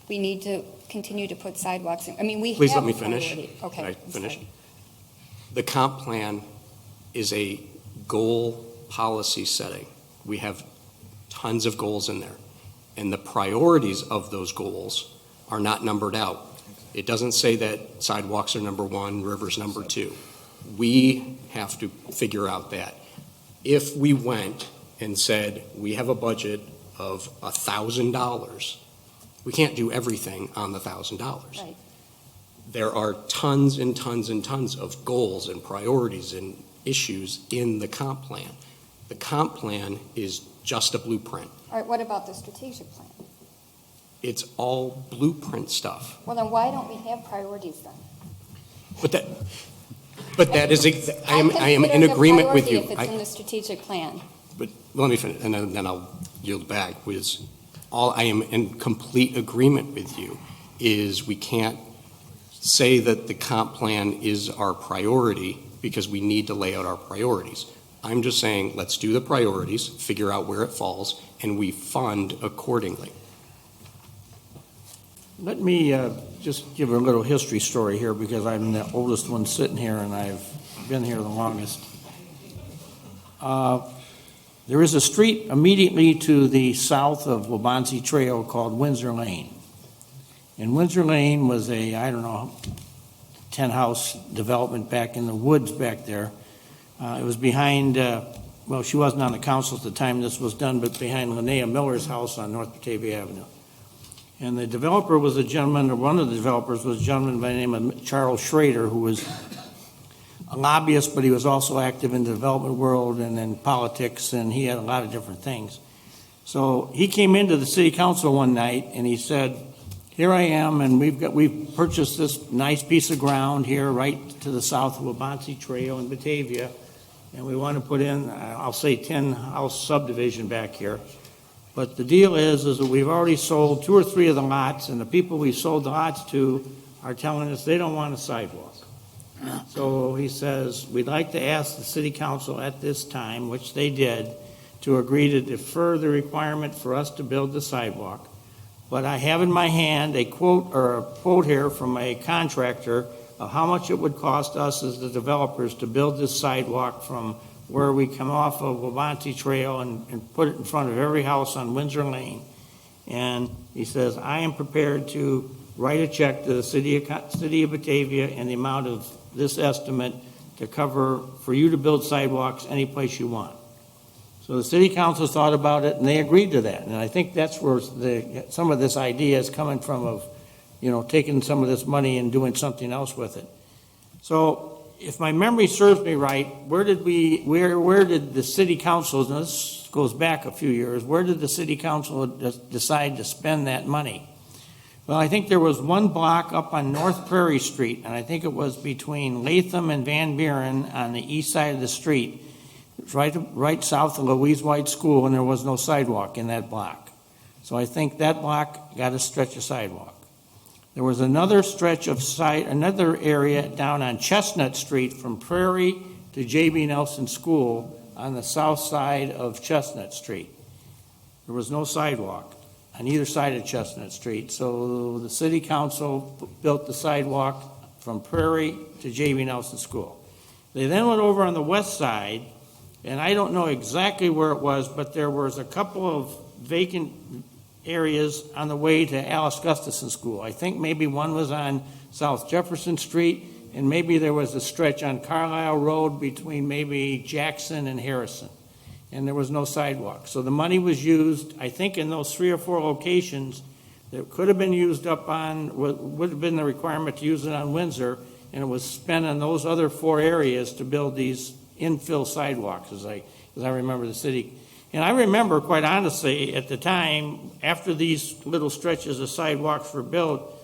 we need to continue to put sidewalks in. I mean, we have. Please let me finish. priority. Okay. Can I I'm finish? sorry. The comp plan is a goal policy setting. We have tons of goals in there. And the priorities of those goals are not numbered out. It doesn't say that sidewalks are number 1, rivers number 2. We have to figure out that. If we went and said, we have a budget of $1,000, we can't do everything on the $1,000. Right. There are tons and tons and tons of goals and priorities and issues in the comp plan. The comp plan is just a blueprint. All right, what about the strategic plan? It's all blueprint stuff. Well, then why don't we have priorities then? But that is, I am in agreement with you. If it's in the strategic plan. But let me finish, and then I'll yield back, I am in complete agreement with you, is we can't say that the comp plan is our priority because we need to lay out our priorities. I'm just saying, let's do the priorities, figure out where it falls, and we fund accordingly. Let me just give a little history story here, because I'm the oldest one sitting here, and I've been here the longest. There is a street immediately to the south of Waubonsee Trail called Windsor Lane. And Windsor Lane was a, 10-house development back in the woods back there. It was behind, well, she wasn't on the council at the time this was done, but behind Linnea Miller's house on North Batavia Avenue. And the developer was a gentleman, or one of the developers was a gentleman by the name of Charles Schrader, who was a lobbyist, but he was also active in the development world and in politics, and he had a lot of different things. So he came into the city council one night and he said, here I am, and we've purchased this nice piece of ground here right to the south of Waubonsee Trail in Batavia, and we want to put in, I'll say 10-house subdivision back here. But the deal is that we've already sold 2 or 3 of the lots, and the people we sold the lots to are telling us they don't want a sidewalk. So he says, we'd like to ask the city council at this time, which they did, to agree to defer the requirement for us to build the sidewalk. But I have in my hand a quote here from a contractor of how much it would cost us as the developers to build this sidewalk from where we come off of Waubonsee Trail and put it in front of every house on Windsor Lane. And he says, I am prepared to write a check to the city of Batavia in the amount of this estimate to cover for you to build sidewalks any place you want. So the city council thought about it and they agreed to that. And I think that's where some of this idea is coming from, of, taking some of this money and doing something else with it. So if my memory serves me right, where did the city council, and this goes back a few years, where did the city council decide to spend that money? Well, I think there was one block up on North Prairie Street, and I think it was between Latham and Van Buren on the east side of the street. It was right south of Louise White School, and there was no sidewalk in that block. So I think that block got a stretch of sidewalk. There was another stretch of another area down on Chestnut Street from Prairie to J.B. Nelson School on the south side of Chestnut Street. There was no sidewalk on either side of Chestnut Street. So the city council built the sidewalk from Prairie to J.B. Nelson School. They then went over on the west side, and I don't know exactly where it was, but there was a couple of vacant areas on the way to Alice Gustafson School. I think maybe one was on South Jefferson Street, and maybe there was a stretch on Carlisle Road between maybe Jackson and Harrison. And there was no sidewalk. So the money was used, I think, in those 3 or 4 locations that could have been used up on, would have been the requirement to use it on Windsor, and it was spent on those other 4 areas to build these infill sidewalks, as I remember the city. And I remember, quite honestly, at the time, after these little stretches of sidewalks were built,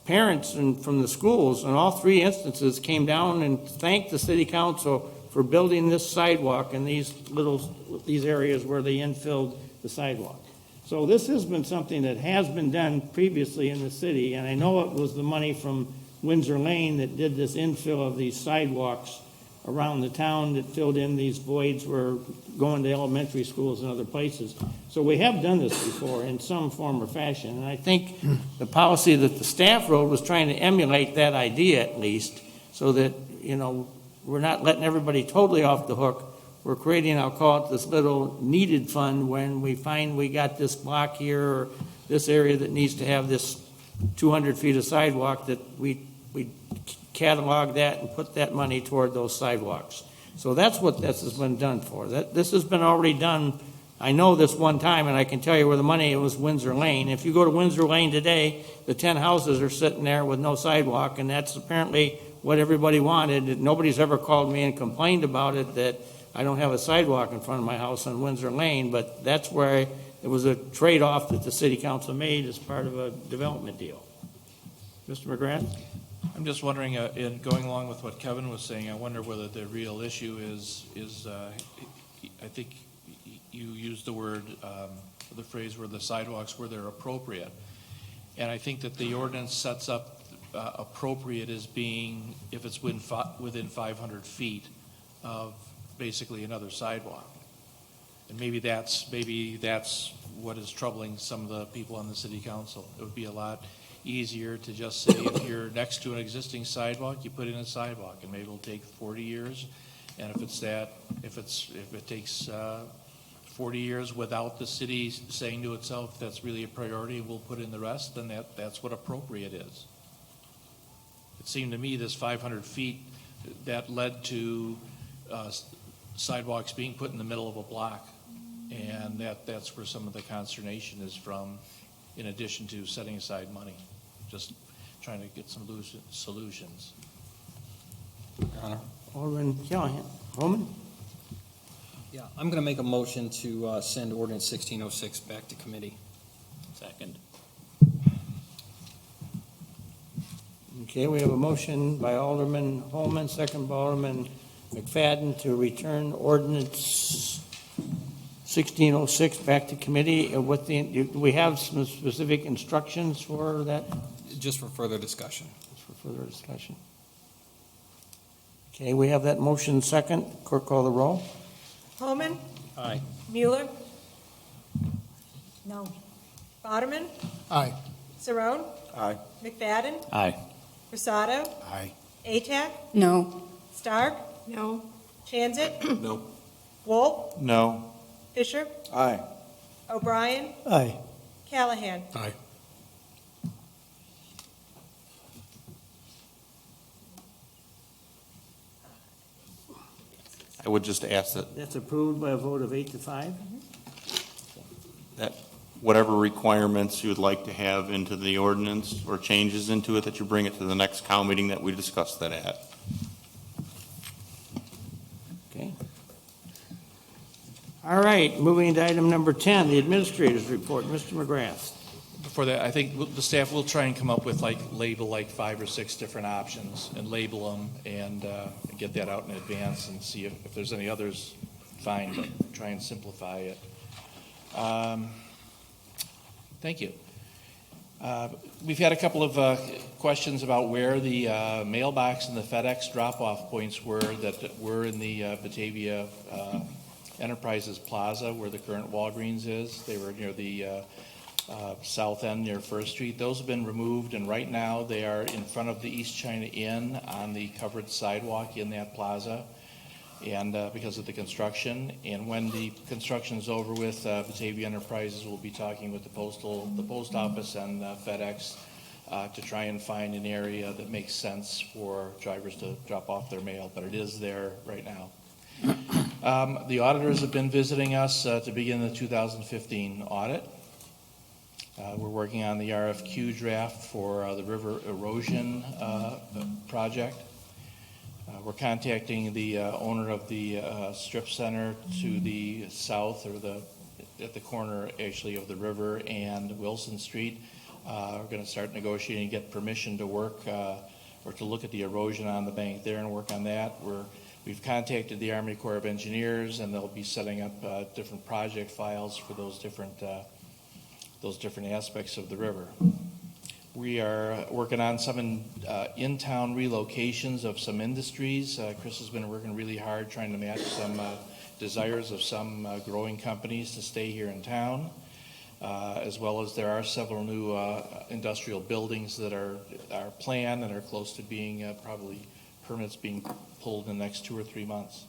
parents from the schools in all 3 instances came down and thanked the city council for building this sidewalk in these areas where they infilled the sidewalk. So this has been something that has been done previously in the city, and I know it was the money from Windsor Lane that did this infill of these sidewalks around the town that filled in these voids where going to elementary schools and other places. So we have done this before in some form or fashion, and I think the policy that the staff wrote was trying to emulate that idea at least, so that, we're not letting everybody totally off the hook. We're creating, I'll call it, this little needed fund when we find we got this block here or this area that needs to have this 200 feet of sidewalk, that we catalog that and put that money toward those sidewalks. So that's what this has been done for. This has been already done, I know, this one time, and I can tell you where the money, it was Windsor Lane. If you go to Windsor Lane today, the 10 houses are sitting there with no sidewalk, and that's apparently what everybody wanted. Nobody's ever called me and complained about it, that I don't have a sidewalk in front of my house on Windsor Lane, but that's where it was a trade-off that the city council made as part of a development deal. Mr. McGrath? I'm just wondering, in going along with what Kevin was saying, I wonder whether the real issue is I think you used the word, the phrase where the sidewalks where they're appropriate. And I think that the ordinance sets up appropriate as being if it's within 500 feet of basically another sidewalk. And maybe that's what is troubling some of the people on the city council. It would be a lot easier to just say, if you're next to an existing sidewalk, you put in a sidewalk, and maybe it'll take 40 years. And if it takes 40 years without the city saying to itself that's really a priority, we'll put in the rest, then that's what appropriate is. It seemed to me this 500 feet that led to sidewalks being put in the middle of a block, and that's where some of the consternation is from, in addition to setting aside money, just trying to get some solutions. Your Honor. Alderman Callahan. Holman? Yeah, I'm going to make a motion to send ordinance 1606 back to committee. Second. Okay, we have a motion by Alderman Holman, second by Alderman McFadden to return ordinance 1606 back to committee. Do we have some specific instructions for that? Just for further discussion. Okay, we have that motion second. Clerk, call the roll. Holman? Aye. Mueller? No. Boderman? Aye. Saron? Aye. McFadden? Aye. Rosado? Aye. Atack? No. Stark? No. Transit? No. Wolf? No. Fisher? Aye. O'Brien? Aye. Callahan? Aye. I would just ask That's approved by a vote of 8 to 5. that whatever requirements you would like to have into the ordinance or changes into it, that you bring it to the next cow meeting that we discussed that at. Okay. All right, moving to item number 10, the administrator's report. Mr. McGrath. For that, I think the staff will try and come up with label 5 or 6 different options and label them and get that out in advance and see if there's any others, fine, but try and simplify it. Thank you. We've had a couple of questions about where the mailbox and the FedEx drop-off points were that were in the Batavia Enterprises Plaza where the current Walgreens is. They were near the south end near First Street. Those have been removed, and right now they are in front of the East China Inn on the covered sidewalk in that plaza, and because of the construction. And when the construction is over with, Batavia Enterprises will be talking with the post office and FedEx to try and find an area that makes sense for drivers to drop off their mail, but it is there right now. The auditors have been visiting us to begin the 2015 audit. We're working on the RFQ draft for the river erosion project. We're contacting the owner of the strip center to the south, or at the corner actually of the river and Wilson Street. We're going to start negotiating and get permission to work or to look at the erosion on the bank there and work on that. We've contacted the Army Corps of Engineers, and they'll be setting up different project files for those different aspects of the river. We are working on some in-town relocations of some industries. Chris has been working really hard trying to match some desires of some growing companies to stay here in town, as well as there are several new industrial buildings that are planned and are close to being probably permits being pulled in the next 2 or 3 months.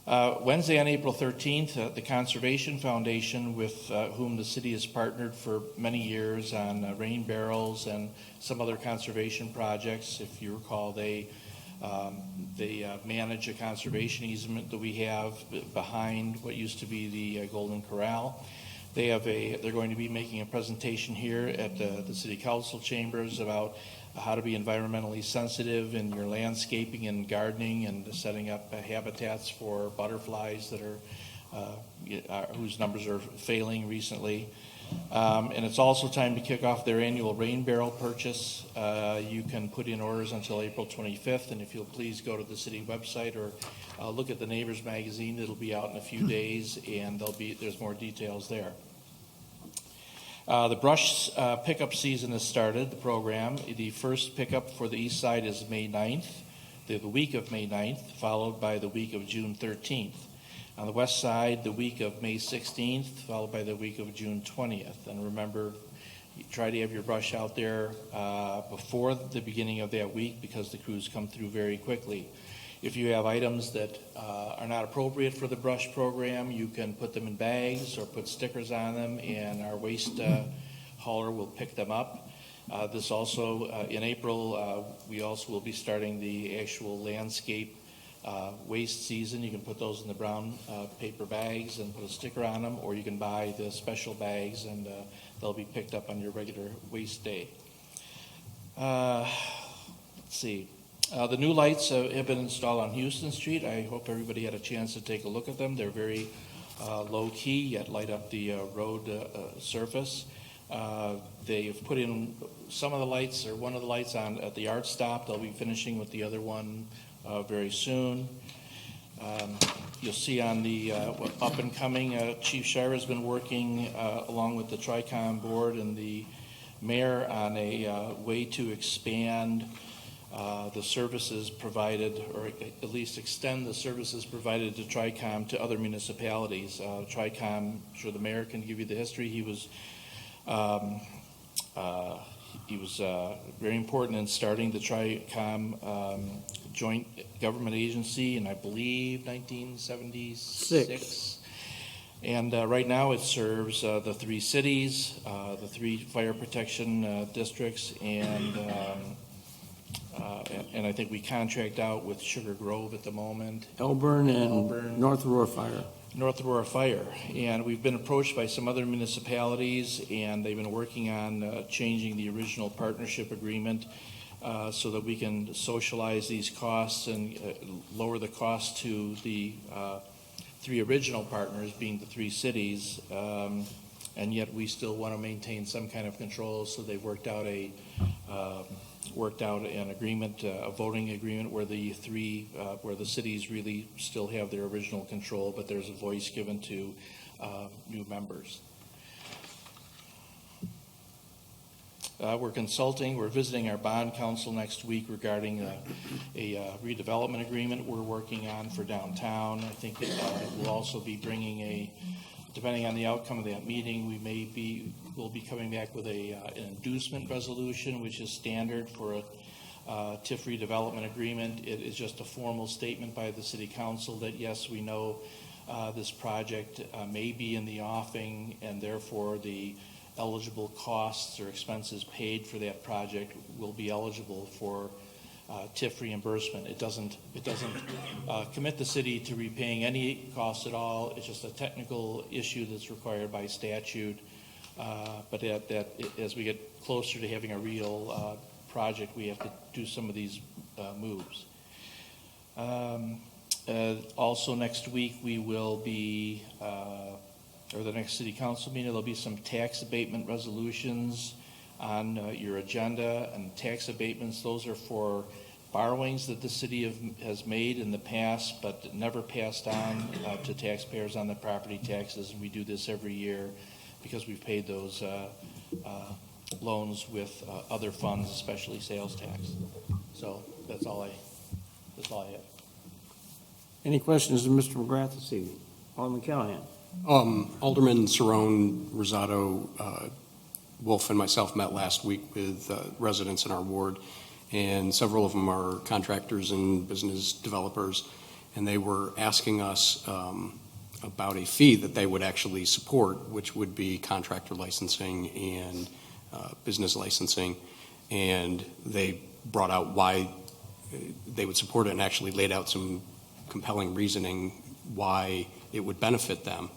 Wednesday on April 13th, the Conservation Foundation, with whom the city has partnered for many years on rain barrels and some other conservation projects. If you recall, they manage a conservation easement that we have behind what used to be the Golden Corral. They're going to be making a presentation here at the City Council chambers about how to be environmentally sensitive in your landscaping and gardening, and setting up habitats for butterflies that are whose numbers are failing recently. And it's also time to kick off their annual rain barrel purchase. You can put in orders until April 25th, and if you'll please go to the city website or look at the Neighbors magazine. It'll be out in a few days, and there's more details there. The brush pickup season has started, the program. The first pickup for the east side is May 9th. the week of May 9th, followed by the week of June 13th. On the west side, the week of May 16th, followed by the week of June 20th. And remember, you try to have your brush out there before the beginning of that week because the crews come through very quickly. If you have items that are not appropriate for the brush program, you can put them in bags or put stickers on them, and our waste hauler will pick them up. This also, in April, we also will be starting the actual landscape waste season. You can put those in the brown paper bags and put a sticker on them, or you can buy the special bags and they'll be picked up on your regular waste day. Let's see. The new lights have been installed on Houston Street. I hope everybody had a chance to take a look at them. They're very low key, yet light up the road surface. They've put in some of the lights, or one of the lights on at the art stop. They'll be finishing with the other one very soon. You'll see on the up and coming, Chief Shire has been working along with the TRICOM board and the mayor on a way to expand the services provided, or at least extend the services provided to TRICOM to other municipalities. TRICOM, I'm sure the mayor can give you the history. He was very important in starting the TRICOM joint government agency in, I believe, 1976. And right now it serves the 3 cities, the 3 fire protection districts, and I think we contract out with Sugar Grove at the moment. Elburn and North Aurora Fire. North Aurora Fire. And we've been approached by some other municipalities, and they've been working on changing the original partnership agreement so that we can socialize these costs and lower the cost to the 3 original partners, being the 3 cities. And yet we still want to maintain some kind of control, so they've worked out an agreement, a voting agreement, where the 3, where the cities really still have their original control, but there's a voice given to new members. We're visiting our bond council next week regarding a redevelopment agreement we're working on for downtown. I think we'll also be bringing depending on the outcome of that meeting, we'll be coming back with an inducement resolution, which is standard for a TIF redevelopment agreement. It is just a formal statement by the city council that, yes, we know this project may be in the offing, and therefore the eligible costs or expenses paid for that project will be eligible for TIF reimbursement. It doesn't commit the city to repaying any costs at all. It's just a technical issue that's required by statute. But as we get closer to having a real project, we have to do some of these moves. Also next week we will be, or the next city council meeting, there'll be some tax abatement resolutions on your agenda. And tax abatements, those are for borrowings that the city has made in the past but never passed on to taxpayers on the property taxes. And we do this every year because we've paid those loans with other funds, especially sales tax. So that's all I have. Any questions of Mr. McGrath this evening? Alderman Callahan. Alderman Cerrone, Rosado, Wolf, and myself met last week with residents in our ward, and several of them are contractors and business developers, and they were asking us about a fee that they would actually support, which would be contractor licensing and business licensing, and they brought out why they would support it and actually laid out some compelling reasoning why it would benefit them.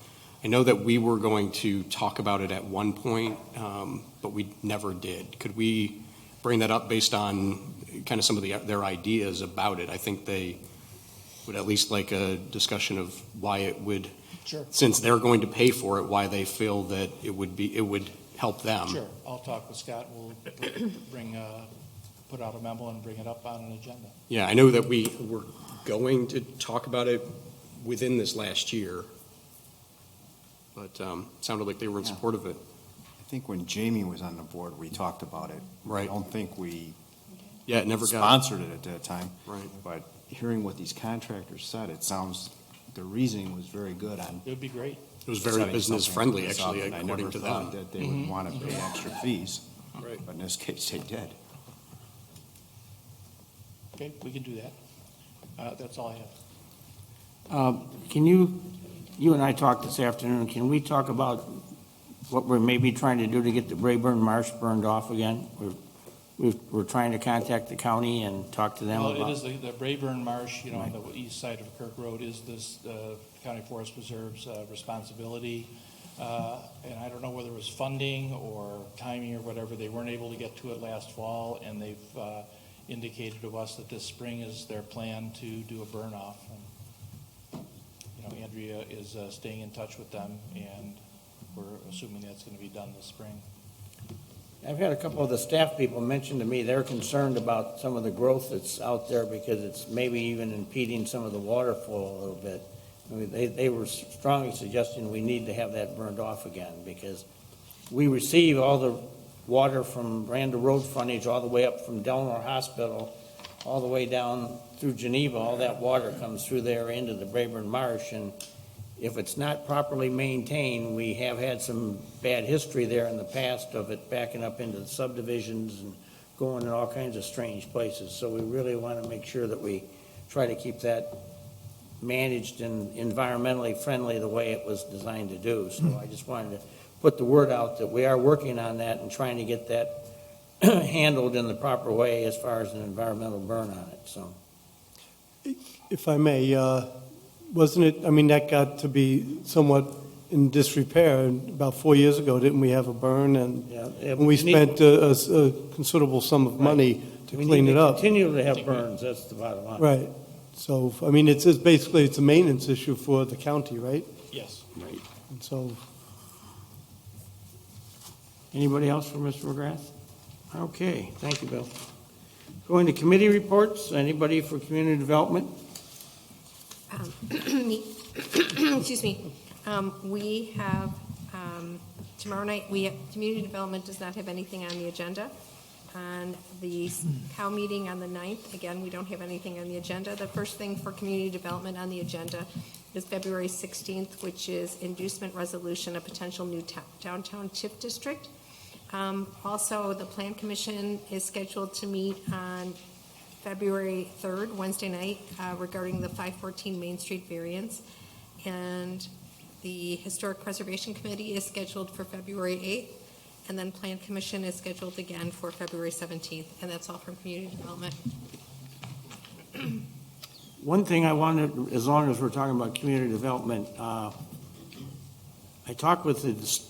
I know that we were going to talk about it at one point, but we never did. Could we bring that up based on kind of some of their ideas about it? I think they would at least like a discussion of why it would, sure, since they're going to pay for it, why they feel that it would help them. Sure, I'll talk with Scott. We'll put out a memo and bring it up on an agenda. Yeah, I know that we were going to talk about it within this last year, but sounded like they were in support of it. I think when Jamie was on the board, we talked about it. Right. I don't think we Yeah, it never got. sponsored it at that time. Right. But hearing what these contractors said, it sounds, the reasoning was very good on. It would be great. It was very setting business something friendly, like this actually, up, and I according never to thought them. that they would want to pay extra fees. Right. But in this case, they did. Okay, we can do that. That's all I have. Can you and I talked this afternoon, can we talk about what we're maybe trying to do to get the Brayburn Marsh burned off again? We're trying to contact the county and talk to them Well, about. it is the Brayburn Marsh, on the east side of Kirk Road is this County Forest Preserve's responsibility. And I don't know whether it was funding or timing or whatever, they weren't able to get to it last fall, and they've indicated to us that this spring is their plan to do a burn off. And, Andrea is staying in touch with them, and we're assuming that's going to be done this spring. I've had a couple of the staff people mention to me they're concerned about some of the growth that's out there because it's maybe even impeding some of the water flow a little bit. I mean, they were strongly suggesting we need to have that burned off again because we receive all the water from Randall Road frontage all the way up from Delmar Hospital, all the way down through Geneva. All that water comes through there into the Brayburn Marsh, and if it's not properly maintained, we have had some bad history there in the past of it backing up into the subdivisions and going in all kinds of strange places. So we really want to make sure that we try to keep that managed and environmentally friendly the way it was designed to do. So I just wanted to put the word out that we are working on that and trying to get that handled in the proper way as far as an environmental burn on it. So If I may, wasn't it, I mean, that got to be somewhat in disrepair about 4 years ago, didn't we have a burn? And we spent a considerable sum of money to clean it up. We continue to have burns, that's the bottom line. Right. So, I mean, it's basically, it's a maintenance issue for the county, right? Yes. Right. And so, Anybody else for Mr. McGrath? Okay, thank you, Bill. Going to committee reports. Anybody for community development? Excuse me. We have, tomorrow night, community development does not have anything on the agenda. On the COW meeting on the 9th, again, we don't have anything on the agenda. The first thing for community development on the agenda is February 16th, which is inducement resolution, a potential new downtown TIF district. Also, the Plan Commission is scheduled to meet on February 3rd, Wednesday night, regarding the 514 Main Street variance. And the Historic Preservation Committee is scheduled for February 8th. And then Plan Commission is scheduled again for February 17th. And that's all from community development. One thing I wanted, as long as we're talking about community development, I talked with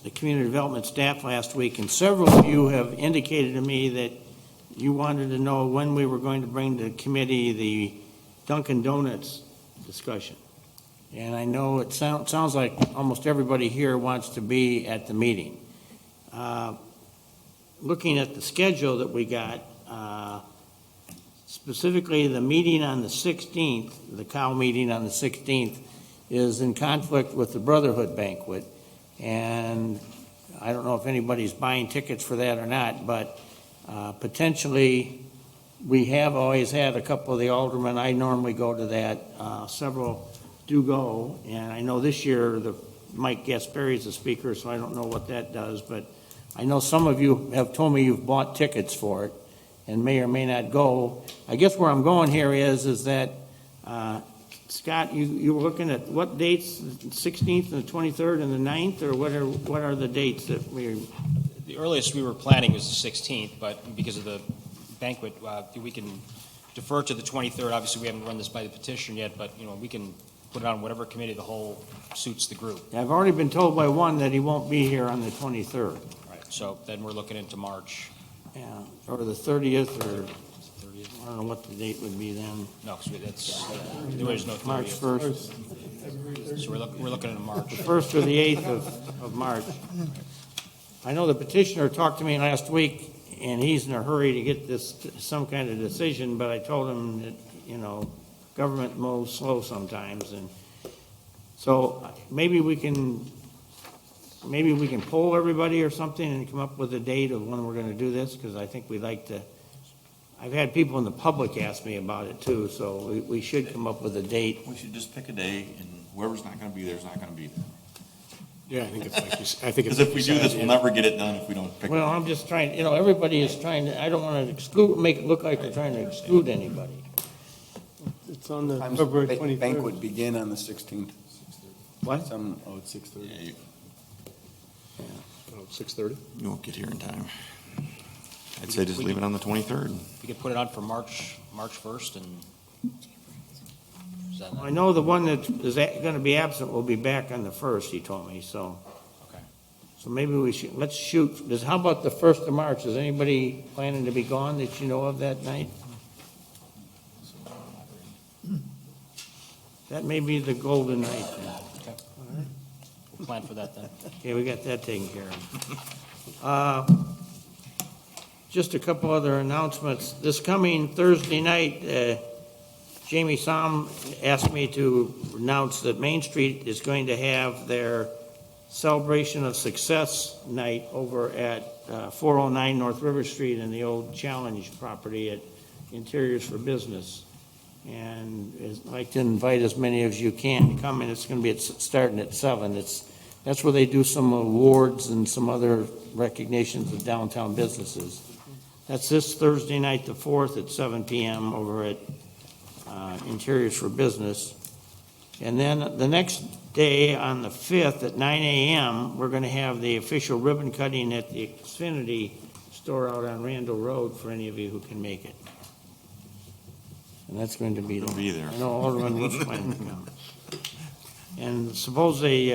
the community development staff last week, and several of you have indicated to me that you wanted to know when we were going to bring to committee the Dunkin' Donuts discussion. And I know it sounds like almost everybody here wants to be at the meeting. Looking at the schedule that we got, specifically the meeting on the 16th, the COW meeting on the 16th, is in conflict with the Brotherhood banquet. And I don't know if anybody's buying tickets for that or not, but potentially we have always had a couple of the aldermen. I normally go to that. Several do go. And I know this year Mike Gasperi is the speaker, so I don't know what that does. But I know some of you have told me you've bought tickets for it and may or may not go. I guess where I'm going here is that, Scott, you were looking at what dates, the 16th and the 23rd and the 9th, or what are the dates that we're... The earliest we were planning was the 16th, but because of the banquet, we can defer to the 23rd. Obviously, we haven't run this by the petition yet, but, we can put it on whatever committee the whole suits the group. I've already been told by one that he won't be here on the 23rd. Right, so then we're looking into March. Yeah, or the 30th, or I don't know what the date would be then. No, because there's no 30th. March 1st. So we're looking into March. The 1st or the 8th of March. I know the petitioner talked to me last week, and he's in a hurry to get this to some kind of decision, but I told him that, government moves slow sometimes, and so maybe we can poll everybody or something and come up with a date of when we're going to do this, because I think we'd like to. I've had people in the public ask me about it too, so we should come up with a date. We should just pick a day, and whoever's not gonna be there is not gonna be there. Yeah, I think it's like you, I think it's. Because if we do this, we'll never get it done if we don't pick. Well, I'm just trying, everybody is trying to, I don't want to exclude, make it look like we're trying to exclude anybody. It's on the Times February the 23rd. banquet begin on the 16th. What? It's 6:30. 6:30? You won't get here in time. I'd say just leave it on the 23rd. We could put it on for March 1st and. Is that I know the one that is going to be absent will be back on the 1st, he told me, so. Okay. So maybe we should, let's shoot, how about the 1st of March? Is anybody planning to be gone that you know of that night? That may be the golden night then. Okay. We'll plan for that then. Okay, we got that taken care of. Just a couple other announcements. This coming Thursday night, Jamie Som asked me to announce that Main Street is going to have their Celebration of Success night over at 409 North River Street in the old Challenge property at Interiors for Business. And I'd like to invite as many as you can to come, and it's going to be starting at 7. That's where they do some awards and some other recognitions of downtown businesses. That's this Thursday night, the 4th, at 7 p.m. over at Interiors for Business. And then the next day, on the 5th, at 9 a.m., we're going to have the official ribbon cutting at the Xfinity store out on Randall Road for any of you who can make it. And that's going to be You'll be there. I know Alderman Wolf's planning to come. And supposedly,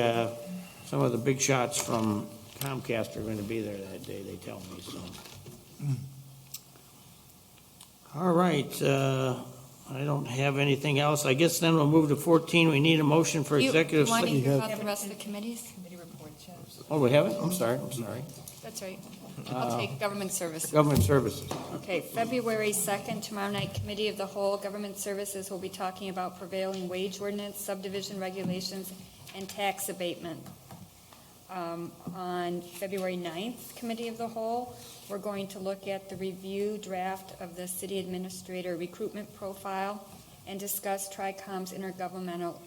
some of the big shots from Comcast are going to be there that day, they tell me, so. All right, I don't have anything else. I guess then we'll move to 14. We need a motion for executive. You want to se- hear about the rest of the committees? Oh, we have it? I'm sorry. That's right. I'll take government services. Government services. Okay, February 2nd, tomorrow night, Committee of the Whole, Government Services will be talking about prevailing wage ordinance, subdivision regulations, and tax abatement. On February 9th, Committee of the Whole, we're going to look at the review draft of the city administrator recruitment profile and discuss TRICOM's intergovernmental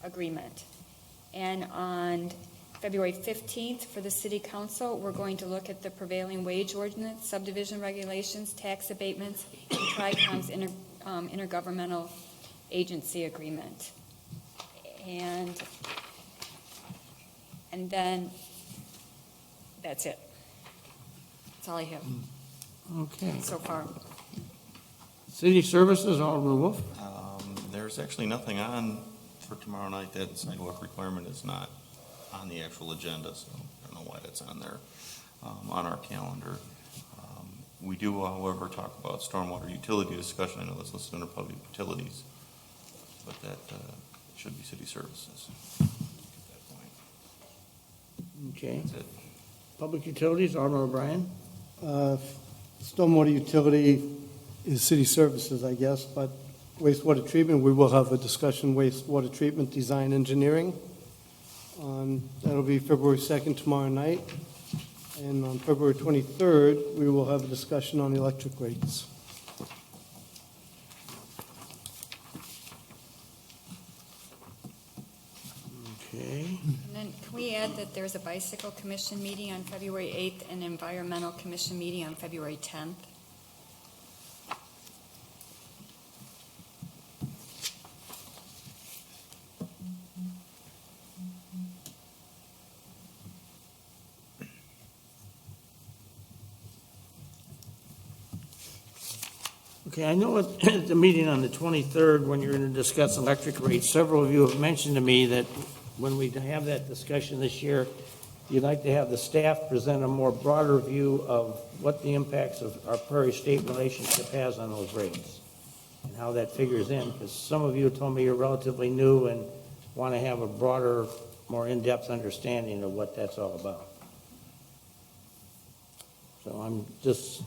agreement. And on February 15th, for the City Council, we're going to look at the prevailing wage ordinance, subdivision regulations, tax abatements, and TRICOM's intergovernmental agency agreement. And then, that's it. That's all I have Okay. so far. City services, Alderman Wolf? There's actually nothing on for tomorrow night. That sidewalk requirement is not on the actual agenda, so I don't know why that's on there, on our calendar. We do, however, talk about stormwater utility discussion. I know that's listed under public utilities, but that should be city services. At that point. Okay. That's it. Public utilities, Alderman O'Brien? Stormwater utility is city services, I guess, but wastewater treatment, we will have a discussion, wastewater treatment design engineering. That'll be February 2nd, tomorrow night. And on February 23rd, we will have a discussion on electric rates. Okay. And then can we add that there's a bicycle commission meeting on February 8th and environmental commission meeting on February 10th? Okay, I know at the meeting on the 23rd, when you're going to discuss electric rates, several of you have mentioned to me that when we have that discussion this year, you'd like to have the staff present a more broader view of what the impacts of our Prairie State relationship has on those rates and how that figures in, because some of you told me you're relatively new and want to have a broader, more in-depth understanding of what that's all about. So I'm just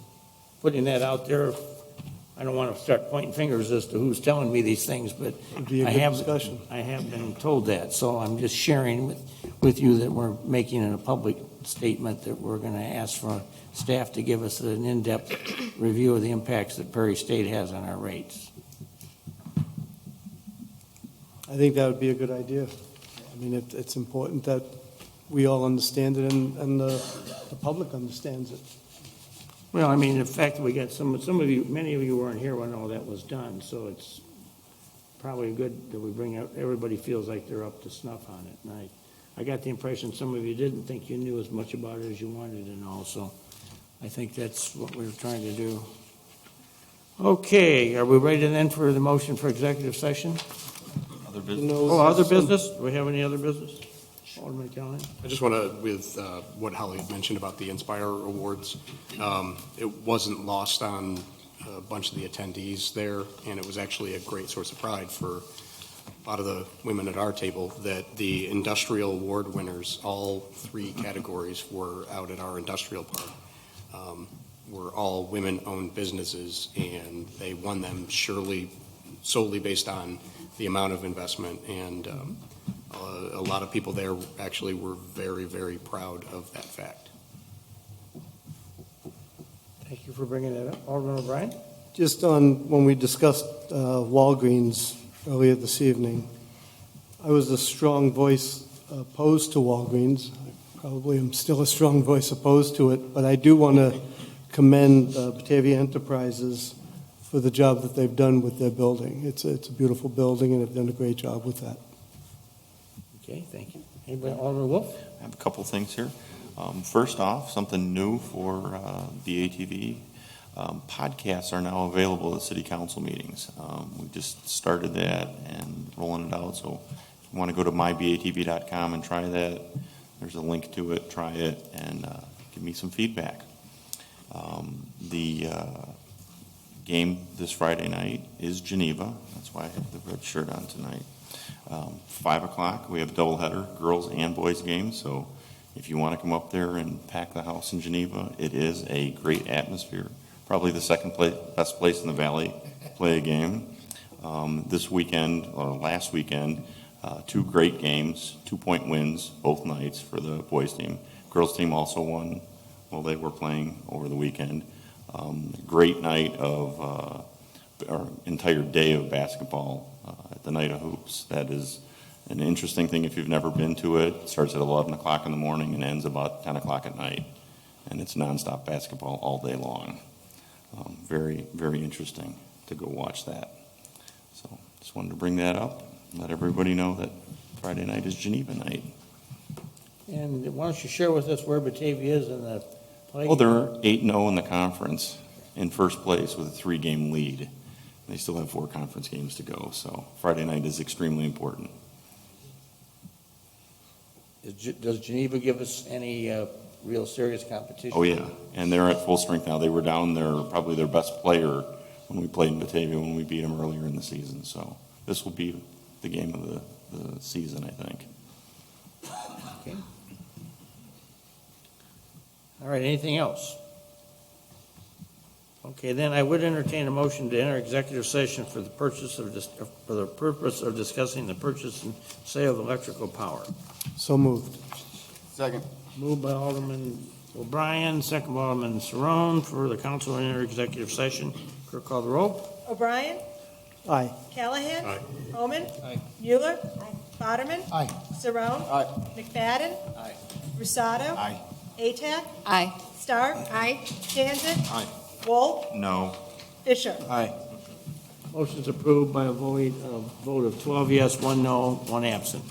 putting that out there. I don't want to start pointing fingers as to who's telling me these things, but It'd be a good discussion. I have been told that, so I'm just sharing with you that we're making it a public statement that we're going to ask for staff to give us an in-depth review of the impacts that Perry State has on our rates. I think that would be a good idea. I mean, it's important that we all understand it and the public understands it. Well, I mean, the fact that we got some of you, many of you weren't here when all that was done, so it's probably good that we bring out, everybody feels like they're up to snuff on it. And I got the impression some of you didn't think you knew as much about it as you wanted and all, so I think that's what we were trying to do. Okay, are we ready then for the motion for executive session? Other business? Oh, other business? Do we have any other business? Alderman Callahan? I just want to, with what Holly had mentioned about the Inspire Awards, it wasn't lost on a bunch of the attendees there, and it was actually a great source of pride for a lot of the women at our table that the industrial award winners, all three categories, were out at our industrial park. Were all women-owned businesses, and they won them solely based on the amount of investment, and a lot of people there actually were very, very proud of that fact. Thank you for bringing that up. Alderman O'Brien? Just on, when we discussed Walgreens earlier this evening, I was a strong voice opposed to Walgreens. I probably am still a strong voice opposed to it, but I do want to commend Batavia Enterprises for the job that they've done with their building. It's a beautiful building, and they've done a great job with that. Okay, thank you. Anybody, Alderman Wolf? I have a couple things here. First off, something new for the ATV. Podcasts are now available at city council meetings. We just started that and rolling it out. So if you want to go to mybatv.com and try that, there's a link to it. Try it and give me some feedback. The game this Friday night is Geneva. That's why I have the red shirt on tonight. 5 o'clock, we have a doubleheader, girls and boys games. So if you want to come up there and pack the house in Geneva, it is a great atmosphere. Probably the second best place in the valley to play a game. This weekend, or last weekend, 2 great games, 2-point wins both nights for the boys team. Girls team also won while they were playing over the weekend. Great night of, or entire day of basketball at the Night of Hoops. That is an interesting thing if you've never been to it. It starts at 11 o'clock in the morning and ends about 10 o'clock at night. And it's nonstop basketball all day long. Very, very interesting to go watch that. So just wanted to bring that up, let everybody know that Friday night is Geneva night. And why don't you share with us where Batavia is in the play? Well, they're 8-0 in the conference in first place with a 3-game lead. They still have 4 conference games to go, so Friday night is extremely important. Does Geneva give us any real serious competition? Oh, yeah, and they're at full strength now. They were down there, probably their best player when we played in Batavia when we beat them earlier in the season. So this will be the game of the season, I think. Okay. All right, anything else? Okay, then I would entertain a motion to enter executive session for the purpose of discussing the purchase and sale of electrical power. So moved. Second. Moved by Alderman O'Brien, second by Alderman Cerrone for the council to enter executive session. Clerk, call the roll. O'Brien? Aye. Callahan? Aye. Holman? Aye. Mueller? Boderman? Aye. Cerrone? Aye. McFadden? Aye. Rusado? Aye. Atack? Aye. Stark? Aye. Tanzit? Aye. Wolf? No. Fisher? Aye. Motion's approved by a vote of 12 yes, 1 no, 1 absent.